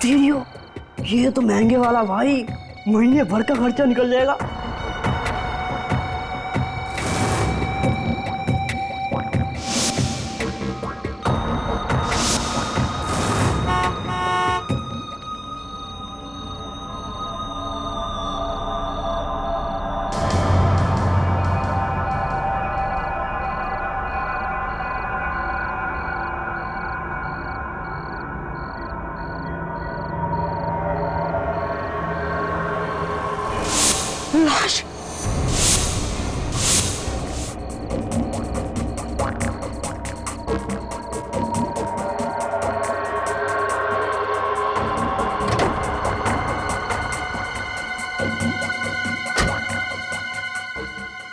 Stereo, ये तो महंगे वाला भाई, महीने भर का खर्चा निकल जाएगा। लाश।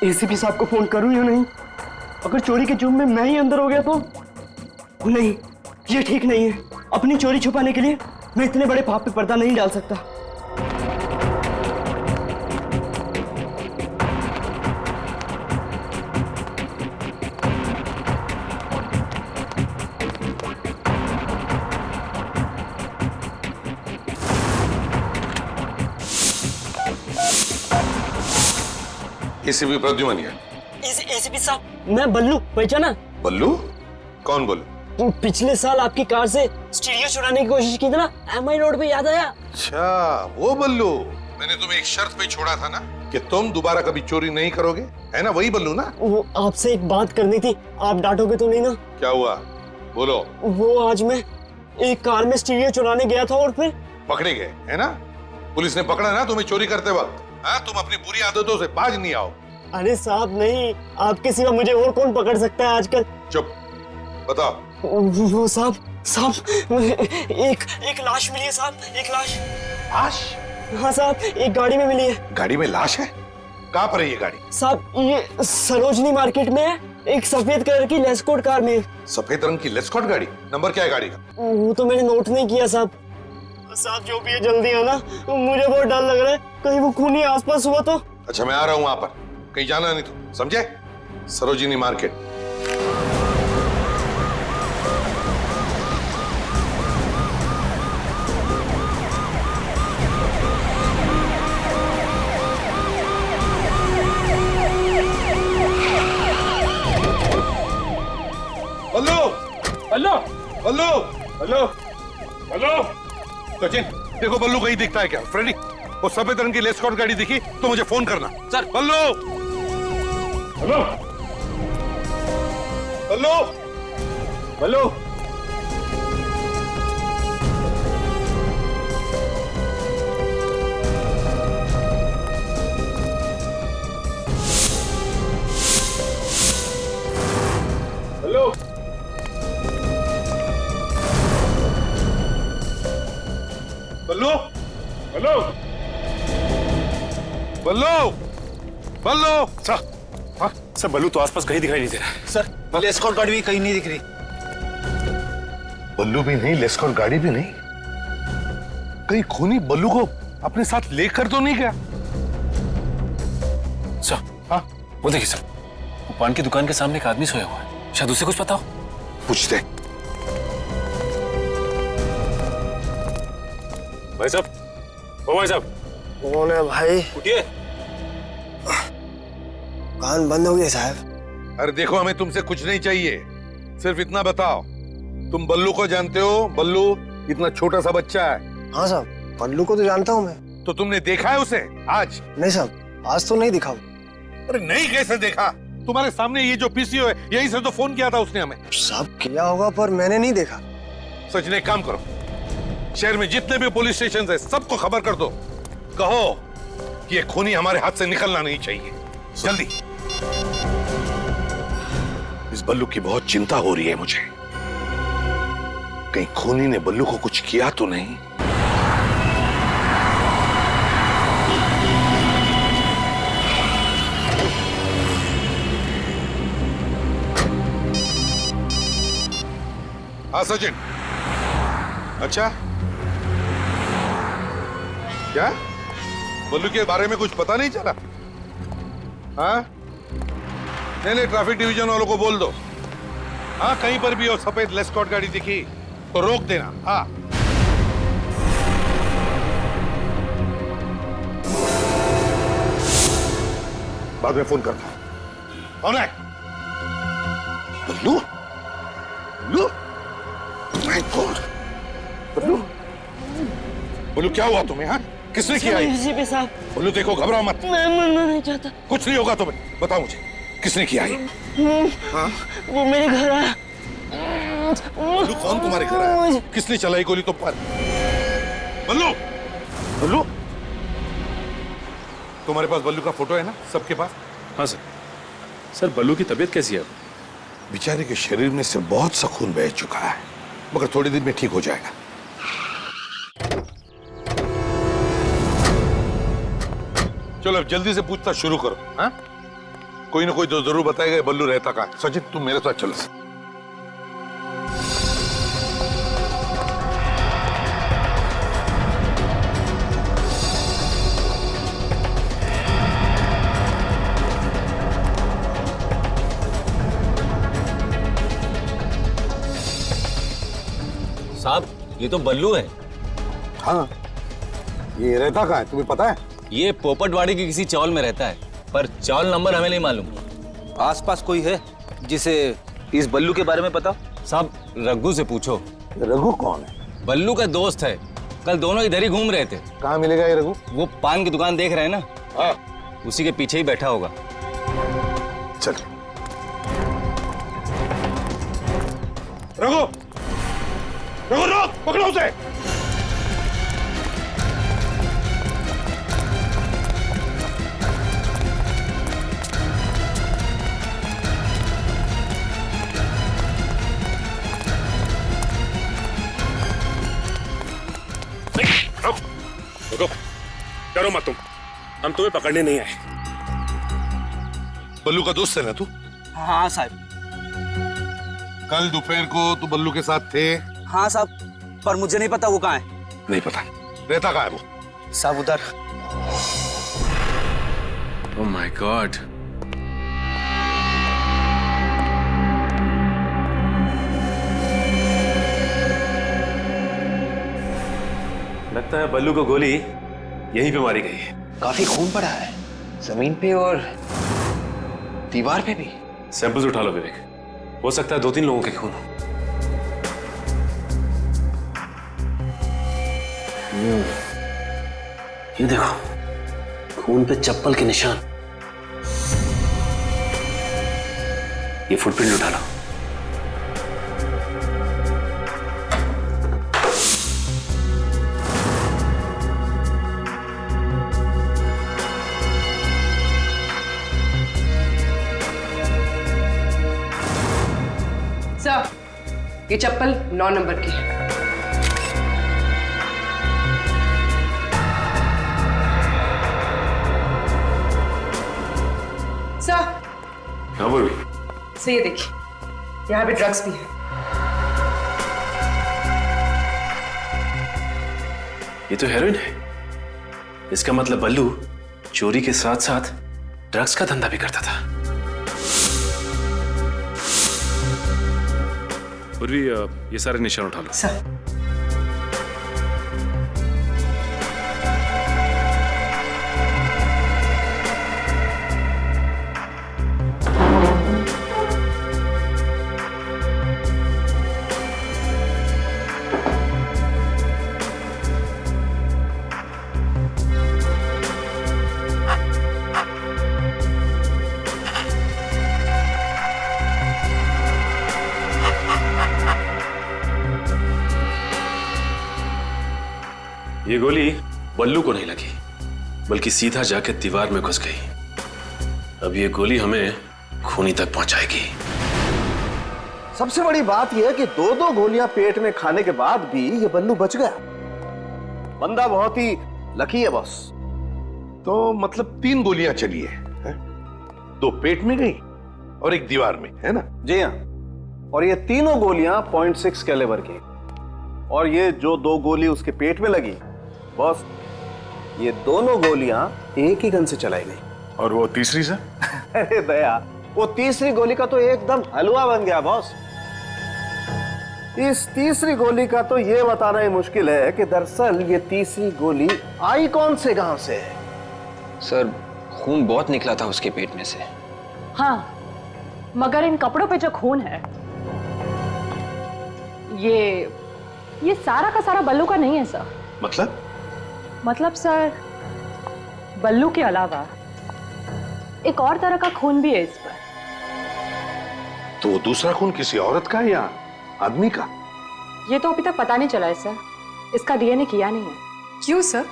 एसीपी साहब को फोन करूं या नहीं? अगर चोरी के जुर्म में मैं ही अंदर हो गया तो? नहीं, ये ठीक नहीं है। अपनी चोरी छुपाने के लिए मैं इतने बड़े पाप पे पर्दा नहीं डाल सकता। एसीपी प्रद्युमन है। एसीपी साहब, मैं बल्लू, पहचाना? बल्लू? कौन बल्लू? पिछले साल आपकी कार से स्टीरियो चुराने की कोशिश की थी ना, एमआई रोड पे, याद आया? अच्छा, वो बल्लू। मैंने तुम्हें एक शर्त पे छोड़ा था ना कि तुम दोबारा कभी चोरी नहीं करोगे, है ना? वही बल्लू ना? वो आपसे एक बात करनी थी, आप डांटोगे तो नहीं ना? क्या हुआ, बोलो। वो आज मैं एक कार में स्टीरियो चुराने गया था और फिर पकड़े गए, है ना? पुलिस ने पकड़ा ना तुम्हें चोरी करते वक्त। हाँ, तुम अपनी बुरी आदतों से बाज नहीं आओ। अरे साहब नहीं, आपके सिवा मुझे और कौन पकड़ सकता है आजकल? चुप, बताओ। वो साहब एक लाश मिली है साहब, एक लाश। लाश? हाँ साहब, एक गाड़ी में मिली है। गाड़ी में लाश है? कहाँ पर है ये गाड़ी? साहब ये सरोजनी मार्केट में है, एक सफेद कलर की लेस्कोट कार में। सफेद रंग की लेस्कॉट गाड़ी? नंबर क्या है गाड़ी का? वो तो मैंने नोट नहीं किया साहब। साहब जो भी है जल्दी आना, मुझे बहुत डर लग रहा है, कहीं वो खूनी आसपास हुआ तो। अच्छा, मैं आ रहा हूँ वहां पर, कहीं जाना नहीं तो, समझे? सरोजिनी मार्केट। बल्लू, हेलो बल्लू, हेलो हेलो। सचिन, देखो बल्लू कहीं दिखता है क्या? फ्रेडी, वो सफेद रंग की लेस्कॉट गाड़ी दिखी तो मुझे फोन करना। सर। बल्लू, हेलो बल्लू, हेलो। हेलो बल्लू, हेलो। बल्लू, बल्लू। सर बल्लू तो आसपास कहीं दिखाई नहीं दे रहा। सर एस्कॉर्ट गाड़ी भी कहीं नहीं दिख रही। बल्लू भी नहीं, लेस्कॉट गाड़ी भी नहीं। कहीं खूनी बल्लू को अपने साथ लेकर तो नहीं गया? सर, हाँ, वो देखिए सर, वो पान की दुकान के सामने एक आदमी सोया हुआ है, शायद उसे कुछ पता हो। पूछते। भाई साहब, ओ भाई साहब, कौन है भाई? उठिए। कान बंद हो गए साहब। अरे देखो, हमें तुमसे कुछ नहीं चाहिए, सिर्फ इतना बताओ, तुम बल्लू को जानते हो? बल्लू इतना छोटा सा बच्चा है। हाँ साहब, बल्लू को तो जानता हूँ मैं। तो तुमने देखा है उसे आज? नहीं साहब, आज तो नहीं दिखा। अरे नहीं, कैसे देखा? तुम्हारे सामने ये जो पीसीओ है, यहीं से तो फोन किया था उसने हमें। साहब किया होगा पर मैंने नहीं देखा। सच ने एक काम करो, शहर में जितने भी पुलिस स्टेशन है सबको खबर कर दो, कहो कि ये खूनी हमारे हाथ से निकलना नहीं चाहिए, जल्दी। इस बल्लू की बहुत चिंता हो रही है मुझे, कहीं खूनी ने बल्लू को कुछ किया तो नहीं। हाँ सचिन। अच्छा, क्या बल्लू के बारे में कुछ पता नहीं चला? हाँ, नहीं, ट्रैफिक डिवीजन वालों को बोल दो, हाँ कहीं पर भी हो सफेद लेस्कॉट गाड़ी दिखी तो रोक देना। हाँ बाद में फोन करता हूं। कौन है? बल्लू? बल्लू? My God! बल्लू? बल्लू क्या हुआ तुम्हें? हाँ, किसने किया ये? जीपी साहब। बल्लू देखो, घबराओ मत। मैं मरना नहीं चाहता। कुछ नहीं होगा तुम्हें। बताओ मुझे, किसने किया ये? हाँ? वो मेरे घर आया। बल्लू कौन तुम्हारे घर आया? किसने चलाई गोली तुम पर? बल्लू? बल्लू? तुम्हारे पास बल्लू का फोटो है ना? सबके पास? हाँ सर। सर बल्लू की तबीयत कैसी है अब? बेचारे के शरीर में से बहुत सा खून बह चुका है, मगर थोड़ी देर में ठीक हो जाएगा। चलो अब जल्दी से पूछताछ शुरू करो। हाँ? कोई ना कोई तो जरूर बताएगा बल्लू रहता कहाँ। सचिन तुम मेरे साथ चलो। साहब ये तो बल्लू है। हाँ, ये रहता कहाँ है तुम्हें पता है? ये पोपटवाड़ी की किसी चौल में रहता है, पर चौल नंबर हमें नहीं मालूम। आसपास कोई है जिसे इस बल्लू के बारे में पता? साहब रघु से पूछो। रघु कौन है? बल्लू का दोस्त है, कल दोनों इधर ही घूम रहे थे। कहाँ मिलेगा ये रघु? वो पान की दुकान देख रहे हैं ना, हाँ। उसी के पीछे ही बैठा होगा। चल रघु, रघु रोक, पकड़ो उसे। रुको, डरो मत तुम, हम तुम्हें पकड़ने नहीं आए। बल्लू का दोस्त है ना तू? हाँ साहब। कल दोपहर को तू बल्लू के साथ थे? हाँ साहब, पर मुझे नहीं पता वो कहाँ है। नहीं पता। रहता कहाँ है वो? साहब उधर। Oh my God. लगता है बल्लू को गोली यहीं पे मारी गई है। काफी खून पड़ा है जमीन पे और दीवार पे भी। सैंपल्स उठा लो विवेक, हो सकता है 2-3 लोगों के खून हो। ये देखो, खून पे चप्पल के निशान। ये फुटप्रिंट उठा लो। सर, ये चप्पल 9 नंबर की है। सर, हाँ बोल। सर ये देखिए, यहाँ पे ड्रग्स भी है। ये तो हेरोइन है। इसका मतलब बल्लू चोरी के साथ साथ ड्रग्स का धंधा भी करता था। पूर्वी, ये सारे निशान उठा लो। सर, ये गोली बल्लू को नहीं लगी, बल्कि सीधा जाके दीवार में घुस गई। अब ये गोली हमें खूनी तक पहुंचाएगी। सबसे बड़ी बात यह है कि 2-2 गोलियां पेट में खाने के बाद भी ये बल्लू बच गया। बंदा बहुत ही लकी है बॉस। तो मतलब 3 गोलियां चली है? 2 पेट में गई और 1 दीवार में, है ना? जी हाँ, और ये तीनों गोलियां 0.6 कैलिबर की। और ये जो 2 गोली उसके पेट में लगी, बॉस ये दोनों गोलियां एक ही गन से चलाई गई। और वो तीसरी से? अरे दया, वो तीसरी गोली का तो एकदम हलवा बन गया बॉस। इस तीसरी गोली का तो ये बताना ही मुश्किल है कि दरअसल ये तीसरी गोली आई कौन से गांव से है। सर खून बहुत निकला था उसके पेट में से। हाँ, मगर इन कपड़ों पे जो खून है ये सारा का सारा बल्लू का नहीं है सर। मतलब सर, बल्लू के अलावा एक और तरह का खून भी है इस पर। तो वो दूसरा खून किसी औरत का है या आदमी का? ये तो अभी तक पता नहीं चला है सर, इसका डीएनए किया नहीं है। क्यों सर?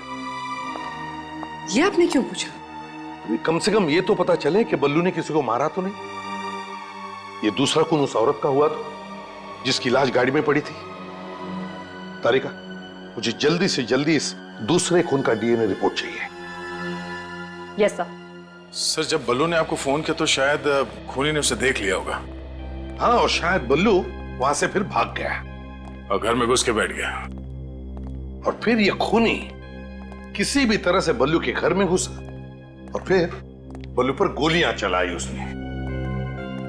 ये आपने क्यों पूछा? अभी कम से कम ये तो पता चले कि बल्लू ने किसी को मारा तो नहीं। ये दूसरा खून उस औरत का हुआ तो जिसकी लाश गाड़ी में पड़ी थी। तारिका, मुझे जल्दी से जल्दी इस दूसरे खून का डीएनए रिपोर्ट चाहिए। Yes sir. सर, जब बल्लू ने आपको फोन किया तो शायद खूनी ने उसे देख लिया होगा। हाँ, और शायद बल्लू वहां से फिर भाग गया और घर में घुस के बैठ गया। और फिर ये खूनी किसी भी तरह से बल्लू के घर में घुसा और फिर बल्लू पर गोलियां चलाई उसने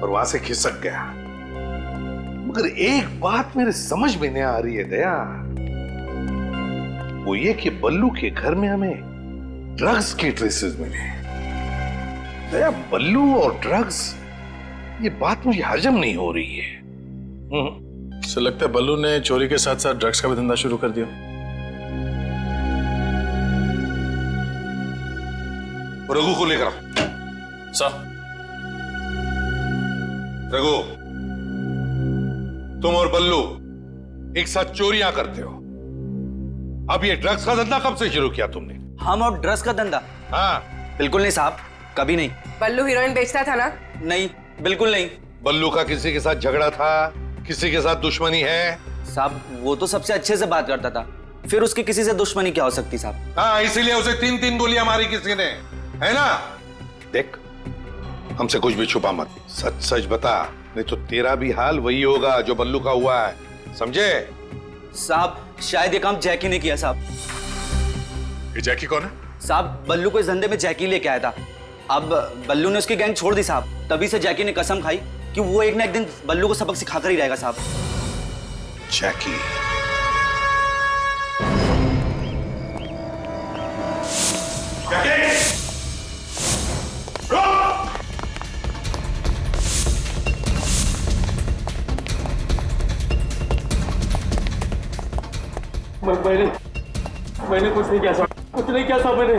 और वहां से खिसक गया। मगर एक बात मेरे समझ में नहीं आ रही है दया, वो ये कि बल्लू के घर में हमें ड्रग्स के ट्रेसेस मिले। दया, बल्लू और ड्रग्स, ये बात मुझे हजम नहीं हो रही है। सर, लगता है बल्लू ने चोरी के साथ साथ ड्रग्स का भी धंधा शुरू कर दिया। रघु को लेकर आओ। सर। रघु, तुम और बल्लू एक साथ चोरियां करते हो। अब ये ड्रग्स का धंधा कब से शुरू किया तुमने? हम और ड्रग्स का धंधा? हाँ। बिल्कुल नहीं साहब, कभी नहीं। बल्लू हीरोइन बेचता था ना? नहीं, बिल्कुल नहीं। बल्लू का किसी के साथ झगड़ा था, किसी के साथ दुश्मनी है? साहब, वो तो सबसे अच्छे से बात करता था, फिर उसकी किसी से दुश्मनी क्या हो सकती साहब? हाँ, इसीलिए उसे 3-3 गोलियां मारी किसी ने, है ना? देख, हमसे कुछ भी छुपा मत, सच सच बता, नहीं तो तेरा भी हाल वही होगा जो बल्लू का हुआ है, समझे? साहब, शायद ये काम जैकी ने किया साहब। ये जैकी कौन है? साहब, बल्लू को इस धंधे में जैकी लेके आया था। अब बल्लू ने उसकी गैंग छोड़ दी साहब, तभी से जैकी ने कसम खाई कि वो एक ना एक दिन बल्लू को सबक सिखाकर ही रहेगा साहब। जैकी? मैंने कुछ नहीं किया, कुछ नहीं किया था मैंने।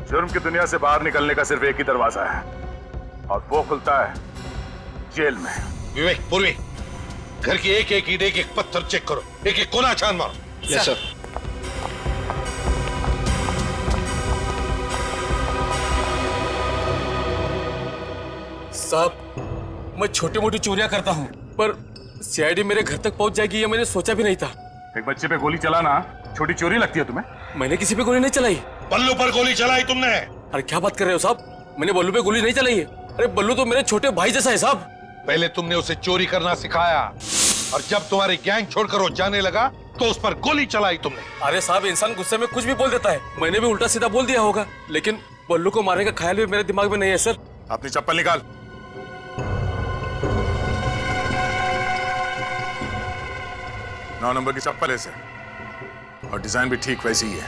जुर्म की दुनिया से बाहर निकलने का सिर्फ एक ही दरवाजा है और वो खुलता है जेल में। विवेक, पूर्वी, घर की एक एक ईंट, एक एक पत्थर चेक करो, एक एक कोना छान मारो। Yes sir. साहब, मैं छोटी मोटी चोरियां करता हूं, पर सीआईडी मेरे घर तक पहुंच जाएगी ये मैंने सोचा भी नहीं था। एक बच्चे पे गोली चलाना छोटी चोरी लगती है तुम्हें? मैंने किसी पे गोली नहीं चलाई। बल्लू पर गोली चलाई तुमने? अरे क्या बात कर रहे हो साहब, मैंने बल्लू पे गोली नहीं चलाई है। अरे बल्लू तो मेरे छोटे भाई जैसा है साहब। पहले तुमने उसे चोरी करना सिखाया और जब तुम्हारी गैंग छोड़कर वो जाने लगा तो उस पर गोली चलाई तुमने। अरे साहब, इंसान गुस्से में कुछ भी बोल देता है, मैंने भी उल्टा सीधा बोल दिया होगा, लेकिन बल्लू को मारने का ख्याल भी मेरे दिमाग में नहीं है सर। अपनी चप्पल निकाल। नौ नंबर की चप्पल है सर, और डिजाइन भी ठीक वैसी ही है।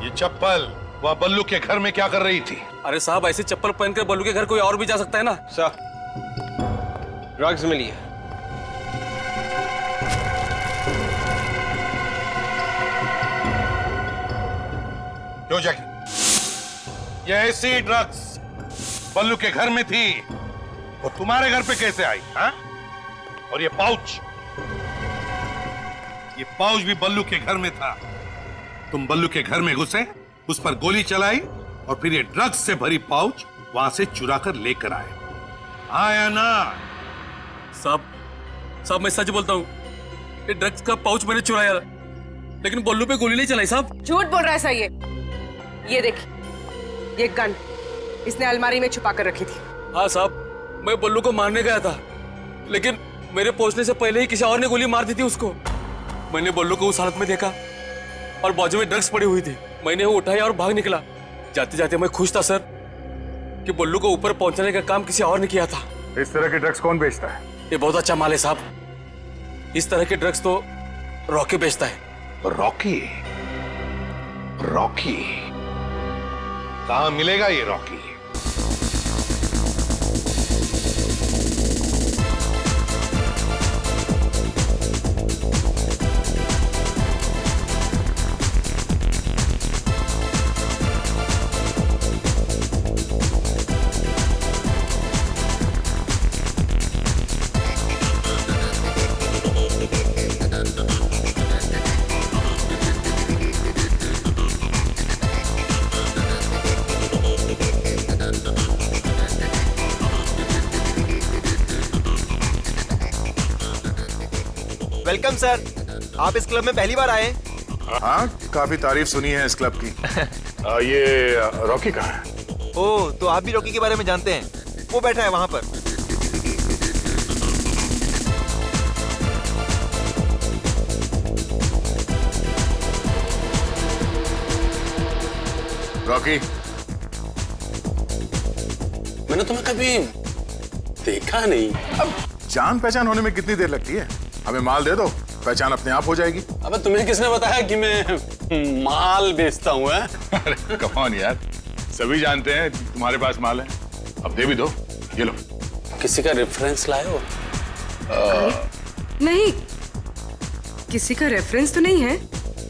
ये चप्पल वह बल्लू के घर में क्या कर रही थी? अरे साहब, ऐसी चप्पल पहनकर बल्लू के घर कोई और भी जा सकता है ना। सर, ड्रग्स मिली है। क्यों जैकी? ये ऐसी ड्रग्स बल्लू के घर में थी, वो तुम्हारे घर पे कैसे आई? हाँ? और ये पाउच भी बल्लू के घर में था। तुम बल्लू के घर में घुसे, उस पर गोली चलाई और फिर ये ड्रग्स से भरी पाउच वहां से चुरा कर लेकर आए, आया ना? साहब मैं सच बोलता हूँ, ये ड्रग्स का पाउच मैंने चुराया, लेकिन बल्लू पे गोली नहीं चलाई साहब। झूठ बोल रहा है सर ये देख, ये गन इसने अलमारी में छुपा कर रखी थी। हाँ साहब, मैं बल्लू को मारने गया था, लेकिन मेरे पहुंचने से पहले ही किसी और ने गोली मार दी थी उसको। मैंने बल्लू को उस हालत में देखा और बाजू में ड्रग्स पड़ी हुई थी, मैंने वो उठाया और भाग निकला। जाते जाते मैं खुश था सर कि बल्लू को ऊपर पहुंचाने का काम किसी और ने किया था। इस तरह के ड्रग्स कौन बेचता है? ये बहुत अच्छा माल है साहब। इस तरह के ड्रग्स तो रॉकी बेचता है। रॉकी? रॉकी कहां मिलेगा ये रॉकी? वेलकम सर, आप इस क्लब में पहली बार आए? हाँ, काफी तारीफ सुनी है इस क्लब की। ये रॉकी कहाँ है? ओह, तो आप भी रॉकी के बारे में जानते हैं? वो बैठा है वहां पर। रॉकी, मैंने तुम्हें कभी देखा नहीं। अब जान पहचान होने में कितनी देर लगती है? हमें माल दे दो, पहचान अपने आप हो जाएगी। अबे तुम्हें किसने बताया कि मैं माल बेचता हूँ? अरे कम ऑन यार, सभी जानते हैं तुम्हारे पास माल है। अब दे भी दो, ये लो। किसी का रेफरेंस लाए हो? नहीं, किसी का रेफरेंस तो नहीं है।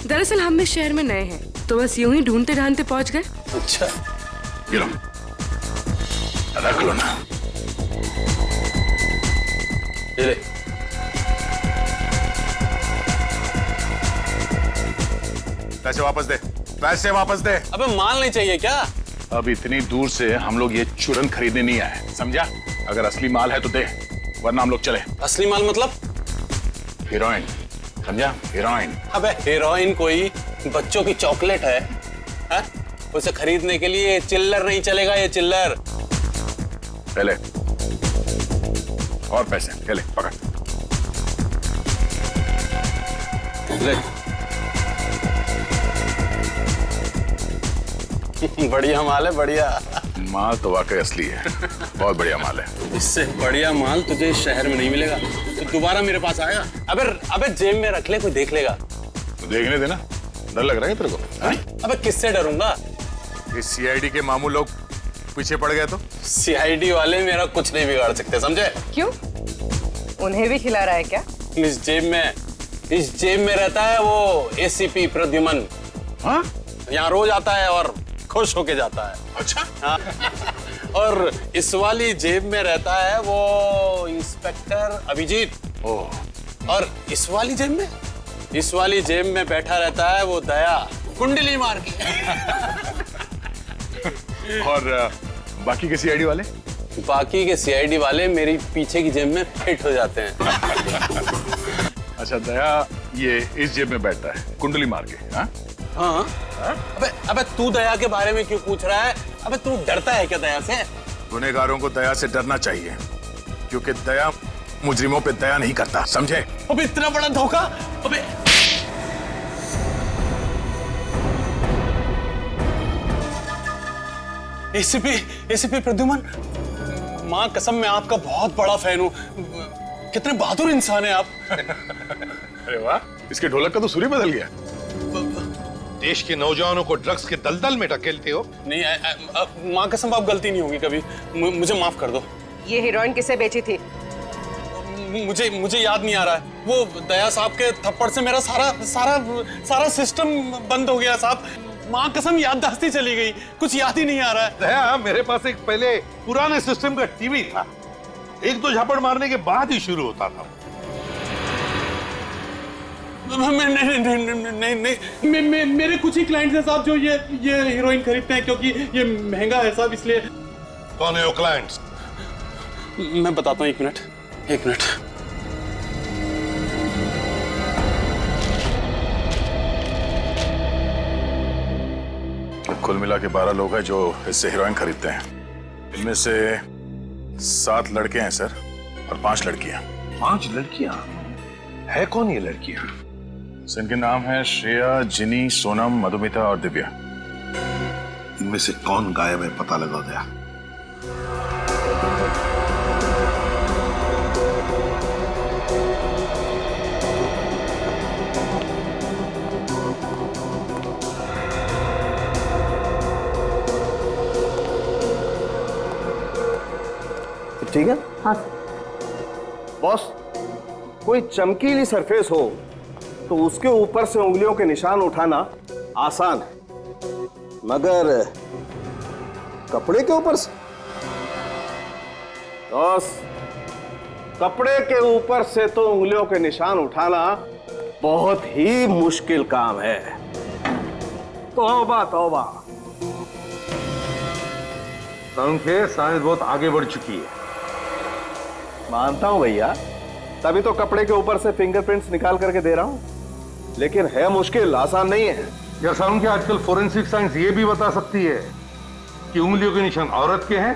दरअसल हम इस शहर में नए हैं, तो बस यूं ही ढूंढते ढांढते पहुंच गए। अच्छा, ये लो, रख लो ना। ये ले। पैसे वापस दे, पैसे वापस दे। अबे माल नहीं चाहिए क्या? अब इतनी दूर से हम लोग ये चूरन खरीदने नहीं आए, समझा? अगर असली माल है तो दे, वरना हम लोग चले। असली माल मतलब? हीरोइन, समझा? हीरोइन। अबे हीरोइन कोई बच्चों की चॉकलेट है? हा? उसे खरीदने के लिए चिल्लर नहीं चलेगा, ये चिल्लर। ले और पैसे, ले पकड़। ले। बढ़िया माल है, बढ़िया। माल तो वाकई असली है, बहुत बढ़िया माल है। इससे बढ़िया माल तुझे शहर में नहीं मिलेगा। तो दोबारा मेरे पास आएगा? अबे अबे जेब में रख ले, कोई देख लेगा। तो देखने देना। डर लग रहा है तेरे को? अबे किससे डरूंगा? इस सीआईडी के मामू लोग पीछे पड़ गए तो? सीआईडी वाले मेरा कुछ नहीं बिगाड़ सकते, समझे? क्यों? उन्हें भी खिला रहा है क्या? इस जेब में रहता है वो एसीपी प्रद्युमन। हाँ? यहाँ रोज आता है और खुश होके जाता है। अच्छा? हाँ। और इस वाली जेब में रहता है वो इंस्पेक्टर अभिजीत। ओह। और इस वाली जेब में बैठा रहता है वो दया, कुंडली मार के। और बाकी के सीआईडी वाले? बाकी के सीआईडी वाले मेरी पीछे की जेब में फिट हो जाते हैं। अच्छा, दया ये इस जेब में बैठता है कुंडली मार के? हाँ? हाँ? अबे तू दया के बारे में क्यों पूछ रहा है? अबे तू डरता है क्या दया से? गुनहगारों को दया से डरना चाहिए, क्योंकि दया मुजरिमों पे दया नहीं करता, समझे? अबे इतना बड़ा धोखा! अबे एसीपी प्रद्युमन, माँ कसम मैं आपका बहुत बड़ा फैन हूँ। कितने बहादुर इंसान हैं आप। अरे वाह, इसके ढोलक का तो सुर ही बदल गया। देश के नौजवानों को ड्रग्स के दलदल में ढकेलते हो। नहीं, माँ कसम आप गलती नहीं होगी कभी, मुझे माफ कर दो। ये हीरोइन किसे बेची थी? मुझे याद नहीं आ रहा है। वो दया साहब के थप्पड़ से मेरा सारा सिस्टम बंद हो गया साहब। माँ कसम याददाश्त चली गई, कुछ याद ही नहीं आ रहा है। दया, मेरे पास एक पहले पुराने सिस्टम का टीवी था, एक दो झापड़ मारने के बाद ही शुरू होता था। नहीं, मेरे कुछ ही क्लाइंट्स हैं साहब जो ये हीरोइन खरीदते हैं, क्योंकि ये महंगा है साहब, इसलिए। कौन है वो क्लाइंट्स? मैं बताता हूँ, एक मिनट। कुल मिला के 12 लोग हैं जो इससे हीरोइन खरीदते हैं। इनमें से 7 लड़के हैं सर, और 5 लड़कियां। 5 लड़कियां? है कौन ये लड़कियां? सर इनके नाम है श्रेया, जिनी, सोनम, मधुमिता और दिव्या। इनमें से कौन गायब है पता लगा दया। ठीक है? हाँ। बॉस, कोई चमकीली सरफेस हो तो उसके ऊपर से उंगलियों के निशान उठाना आसान है, मगर कपड़े के ऊपर से? बॉस, कपड़े के ऊपर से तो उंगलियों के निशान उठाना बहुत ही मुश्किल काम है। तौबा तौबा। संख्या साइंस बहुत आगे बढ़ चुकी है। मानता हूं भैया, तभी तो कपड़े के ऊपर से फिंगरप्रिंट्स निकाल करके दे रहा हूं, लेकिन है मुश्किल, आसान नहीं है। यार संख्या, आजकल फोरेंसिक साइंस ये भी बता सकती है कि उंगलियों के निशान औरत के हैं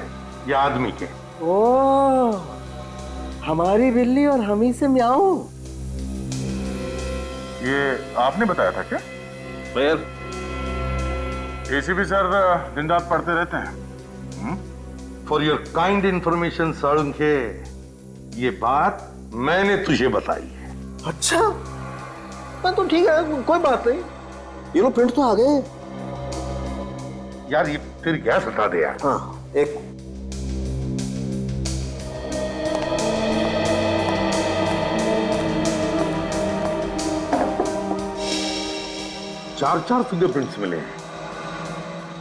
या आदमी के। ओह, हमारी बिल्ली और हम ही से म्याऊं। ये आपने बताया था क्या? फिर एसीपी सर दिन रात पढ़ते रहते हैं। For your kind information Salunkhe, ये बात मैंने तुझे बताई है। अच्छा, तो ठीक है, कोई बात नहीं। ये लो प्रिंट तो आ गए। यार ये तेरी गैस हटा दे यार। हाँ, एक 4 फिंगरप्रिंट्स मिले हैं।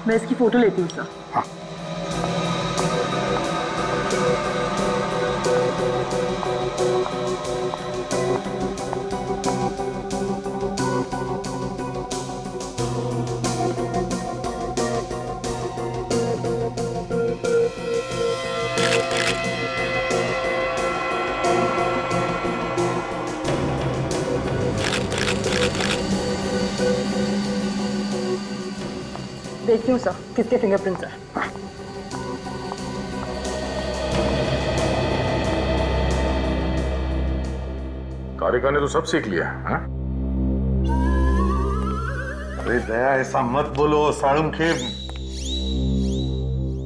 मैं इसकी फोटो लेती हूँ सर। हाँ। देखती हूँ सर किसके फिंगरप्रिंट्स है। कारिका ने तो सब सीख लिया है। अरे दया, ऐसा मत बोलो, साळुंखे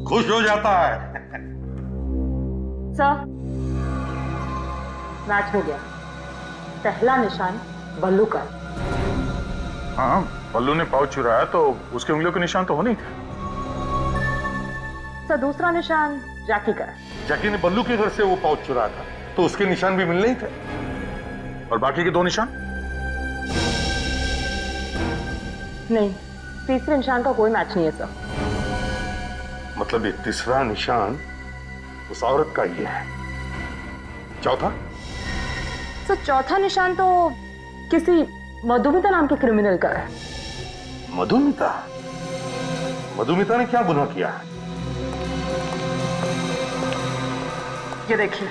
खुश हो जाता है। सर, मैच हो गया। पहला निशान बल्लू का। हाँ, बल्लू ने पाउच चुराया तो उसके उंगलियों के निशान तो होने ही थे। सर, दूसरा निशान जैकी का है। जैकी ने बल्लू के घर से वो पाउच चुराया था तो उसके निशान भी मिलने ही थे। और बाकी के 2 निशान? नहीं, तीसरे निशान का कोई मैच नहीं है सर। मतलब ये तीसरा निशान उस औरत का ही है। चौथा? सर, चौथा निशान तो किसी मधुमिता नाम के क्रिमिनल का है। मधुमिता? मधुमिता ने क्या गुनाह किया है? ये देखिए।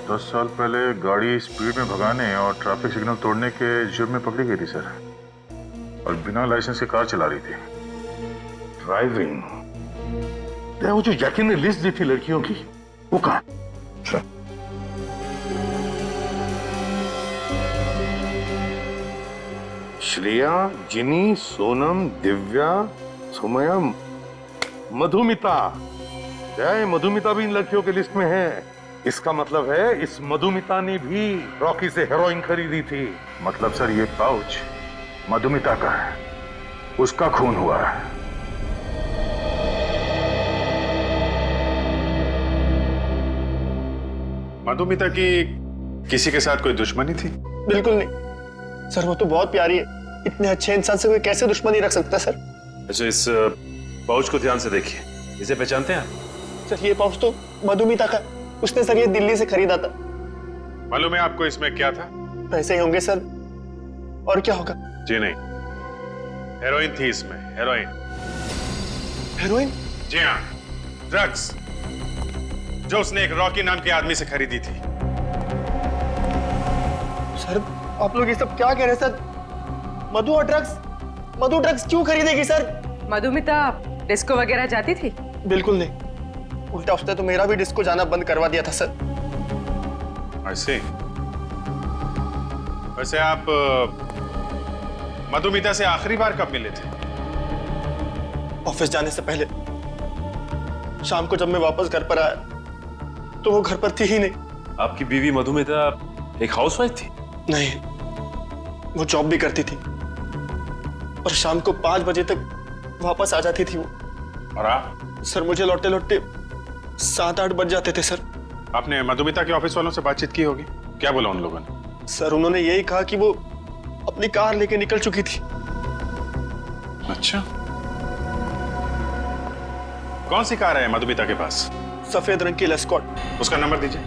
10 साल पहले गाड़ी स्पीड में भगाने और ट्रैफिक सिग्नल तोड़ने के जुर्म में पकड़ी गई थी सर, और बिना लाइसेंस के कार चला रही थी। ड्राइविंग? वो जो जैकी ने लिस्ट दी थी लड़कियों की, वो कहाँ? श्रेया, जिनी, सोनम, दिव्या, सुमया, मधुमिता। मधुमिता भी इन लड़कियों के लिस्ट में है। इसका मतलब है इस मधुमिता ने भी रॉकी से हेरोइन खरीदी थी। मतलब सर ये पाउच मधुमिता का है, उसका खून हुआ है। मधुमिता की किसी के साथ कोई दुश्मनी थी? बिल्कुल नहीं सर, वो तो बहुत प्यारी है। इतने अच्छे इंसान से कोई कैसे दुश्मनी रख सकता है सर? अच्छा, इस पाउच को ध्यान से देखिए, इसे पहचानते हैं आप? सर, ये पाउच तो मधुमिता का, उसने सर ये दिल्ली से खरीदा था। मालूम है आपको इसमें क्या था? पैसे ही होंगे सर, और क्या होगा? जी नहीं, हेरोइन थी इसमें, हेरोइन। हेरोइन? जी हाँ, ड्रग्स, जो उसने एक रॉकी नाम के आदमी से खरीदी थी। सर, आप लोग ये सब क्या कह रहे हैं सर? मधु और ड्रग्स? मधु ड्रग्स क्यों खरीदेगी सर? मधुमिता डिस्को वगैरह जाती थी? बिल्कुल नहीं, उल्टा उसने तो मेरा भी डिस्को जाना बंद करवा दिया था सर। ऐसे? वैसे आप मधुमिता से आखिरी बार कब मिले थे? ऑफिस जाने से पहले। शाम को जब मैं वापस घर पर आया तो वो घर पर थी ही नहीं। आपकी बीवी मधुमिता एक हाउसवाइफ थी? नहीं, वो जॉब भी करती थी और शाम को 5 बजे तक वापस आ जाती थी वो। और आप? सर, मुझे लौटते लौटते 7-8 बज जाते थे सर। आपने मधुमिता के ऑफिस वालों से बातचीत की होगी, क्या बोला उन लोगों ने? सर उन्होंने यही कहा कि वो अपनी कार लेके निकल चुकी थी। अच्छा, कौन सी कार है मधुमिता के पास? सफेद रंग की लेस्कॉट। उसका नंबर दीजिए।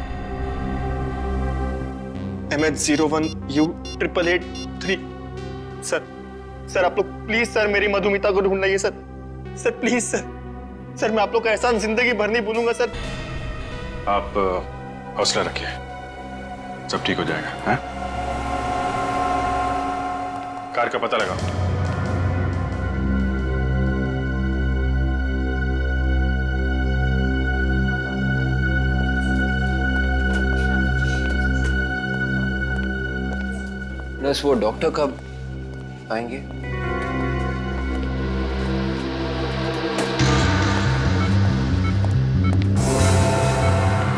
MH01U8883। सर आप लोग प्लीज सर मेरी मधुमिता को ढूंढ लाइए सर प्लीज सर मैं आप लोग का एहसान जिंदगी भर नहीं भूलूंगा सर। आप हौसला रखिए, सब ठीक हो जाएगा। हैं? कार का पता लगाओ। बस वो डॉक्टर कब आएंगे?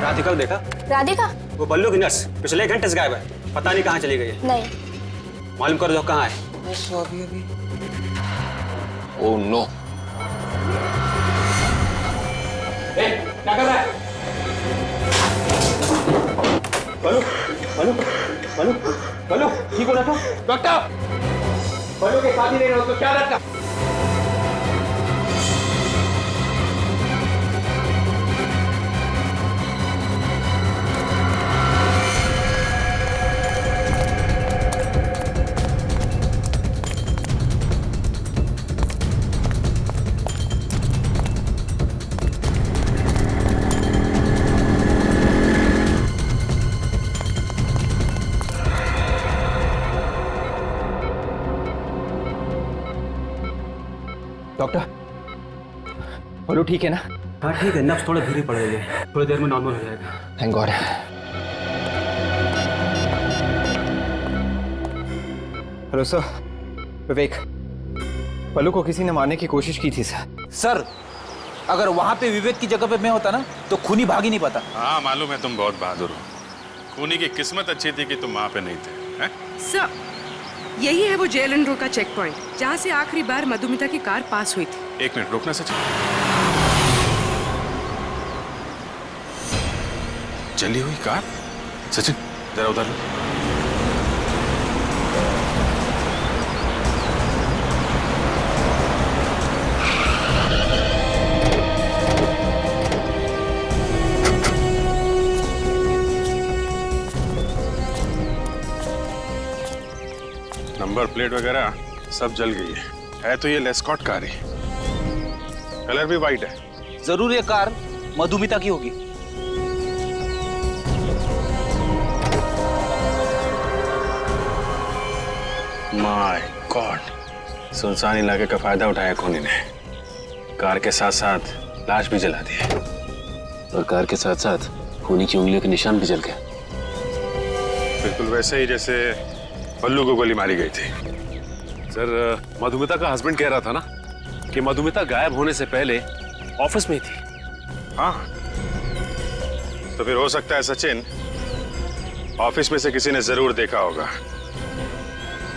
राधिका को देखा? राधिका? वो बल्लू की नर्स पिछले 1 घंटे से गायब है, पता नहीं कहाँ चली गई है। नहीं। मालूम कर दो कहाँ है। अभी ओह नो। क्या कर रहा है? बल्लू बल्लू बल्लू बल्लू ठीक हो रहा था? डॉक्टर बल्लू के साथ ही नहीं रहो तो क्या रखा? डॉक्टर बल्लू ठीक है ना? हाँ ठीक है, नब्ज थोड़ा धीरे पड़ रही है, थोड़ी देर में नॉर्मल हो जाएगा। Thank God. हेलो सर, विवेक, बल्लू को किसी ने मारने की कोशिश की थी सर। सर अगर वहां पे विवेक की जगह पे मैं होता ना तो खूनी भाग ही नहीं पाता। हाँ मालूम है, तुम बहुत बहादुर हो। खूनी की किस्मत अच्छी थी कि तुम वहां पे नहीं थे। हैं? सर यही है वो जेल एंड रोड का चेक पॉइंट जहाँ से आखिरी बार मधुमिता की कार पास हुई थी। 1 मिनट रुकना सचिन। जली हुई कार? सचिन जरा उधर लो। नंबर प्लेट वगैरह सब जल गई है तो ये लेस्कॉट कार है, कलर भी वाइट है। जरूर ये कार मधुमिता की होगी। माय गॉड, सुनसान इलाके का फायदा उठाया खूनी ने। कार के साथ साथ लाश भी जला दी और कार के साथ साथ खूनी की उंगलियों के निशान भी जल गए। बिल्कुल वैसे ही जैसे बल्लू को गोली मारी गई थी। सर मधुमिता का हस्बैंड कह रहा था ना कि मधुमिता गायब होने से पहले ऑफिस में ही थी। हाँ तो फिर हो सकता है सचिन, ऑफिस में से किसी ने जरूर देखा होगा